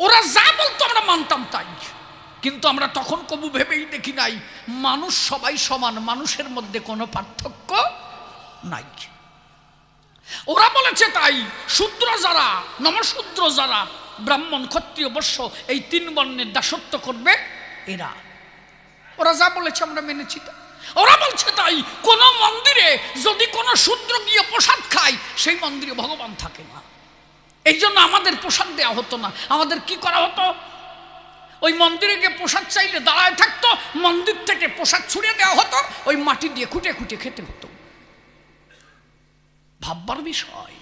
ওরা যা বলতো আমরা মানতাম তাই। কিন্তু আমরা তখন কবু ভেবেই দেখি নাই মানুষ সবাই সমান, মানুষের মধ্যে কোনো পার্থক্য নাই। ওরা বলেছে তাই, শূদ্র যারা, নমশূদ্র যারা, ব্রাহ্মণ ক্ষত্রিয় বৈশ্য, এই 3 বর্ণের দাসত্ব করবে এরা। ওরা যা বলেছে আমরা মেনেছি। ওরা বলছে তাই, কোন মন্দিরে যদি কোনো শূদ্র গিয়ে প্রসাদ খায়, সেই মন্দিরে ভগবান থাকে না। এই জন্য আমাদের প্রসাদ দেওয়া হতো না। আমাদের কি করা হতো? ওই মন্দিরে গিয়ে প্রসাদ চাইলে দাঁড়ায় থাকতো, মন্দির থেকে প্রসাদ ছুঁড়ে দেওয়া হতো, ওই মাটি দিয়ে খুঁটে খুঁটে খেতে হতো। ভাববার বিষয়।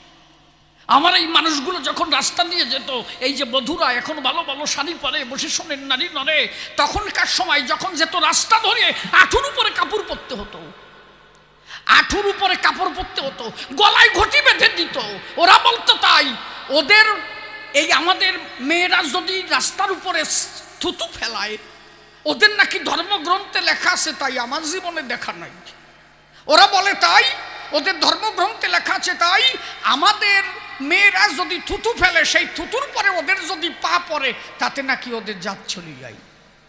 আমার এই মানুষগুলো যখন রাস্তা দিয়ে যেত, এই যে বধুরা এখন ভালো ভালো শাড়ি পরে বসে শোনেন নারী নরে, তখনকার সময় যখন যেত রাস্তা ধরে আঁঠুর উপরে কাপড় পরতে হতো, আঁঠুর উপরে কাপড় পরতে হতো, গলায় ঘটি বেঁধে দিত। ওরা বলতো তাই, ওদের এই আমাদের মেয়েরা যদি রাস্তার উপরে থুতু ফেলায়, ওদের নাকি ধর্মগ্রন্থে লেখা আছে, তাই আমার জীবনে দেখা নাই। ওরা বলে তাই, ওদের ধর্মগ্রন্থে লেখা আছে তাই, আমাদের মেয়েরা যদি থুতু ফেলে, সেই থুতুর পরে ওদের যদি পা পড়ে, তাতে নাকি ওদের জাত চলে যায়।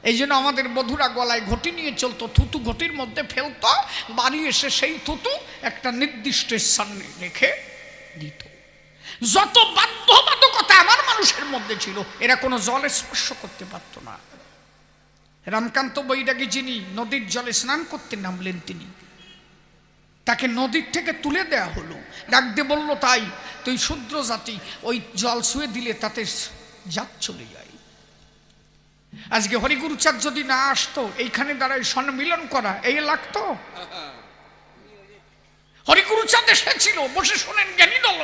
এই জন্য আমাদের বধুরা গলায় ঘটি নিয়ে চলতো, থুতু ঘটির মধ্যে ফেলতো, বাড়ি এসে সেই থুতু একটা নির্দিষ্ট স্থানে রেখে দিত। যত বাধ্যবাধকতা আমার মানুষের মধ্যে ছিল, এরা কোনো জলে স্পর্শ করতে পারত না। রামকান্ত বৈরাগী যিনি নদীর জলে স্নান করতে নামলেন, তিনি তাকে নদীর থেকে তুলে দেয়া হলো, ডাক দিয়ে বলল, তাই তুই শূদ্র জাতি, ওই জল ছুঁয়ে দিলে তাতে জাত চলে যায়। আজকে হরিগুরুচাঁদ যদি না আসতো, এইখানে দাঁড়ায় সম্মিলন করা এই লাগতো? হরিগুরুচাঁদ এসেছিল, বসে শোনেন জ্ঞানী দল,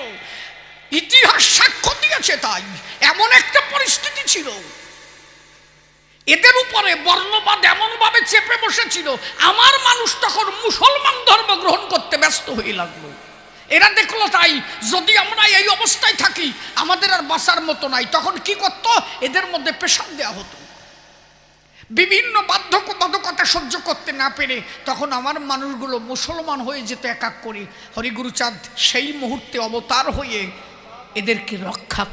ইতিহাস সাক্ষ্য দিয়েছে। তাই এমন একটা পরিস্থিতি ছিল, এদের উপরে বর্ণবাদ এমন ভাবে চেপে বসেছিল, আমার মানুষ তখন মুসলমান ধর্ম গ্রহণ করতে ব্যস্ত হয়ে লাগলো। এরা দেখলো তাই, যদি আমরা এই অবস্থায় থাকি, আমাদের আর বাঁচার মতো নাই। তখন কি করত? এদের মধ্যে পেশাব দেওয়া হতো। বিভিন্ন বাধ্যবাধকতা সহ্য করতে না পেরে তখন আমার মানুষগুলো মুসলমান হয়ে যেত এক এক করে। হরিগুরুচাঁদ সেই মুহূর্তে অবতার হয়ে এদেরকে রক্ষা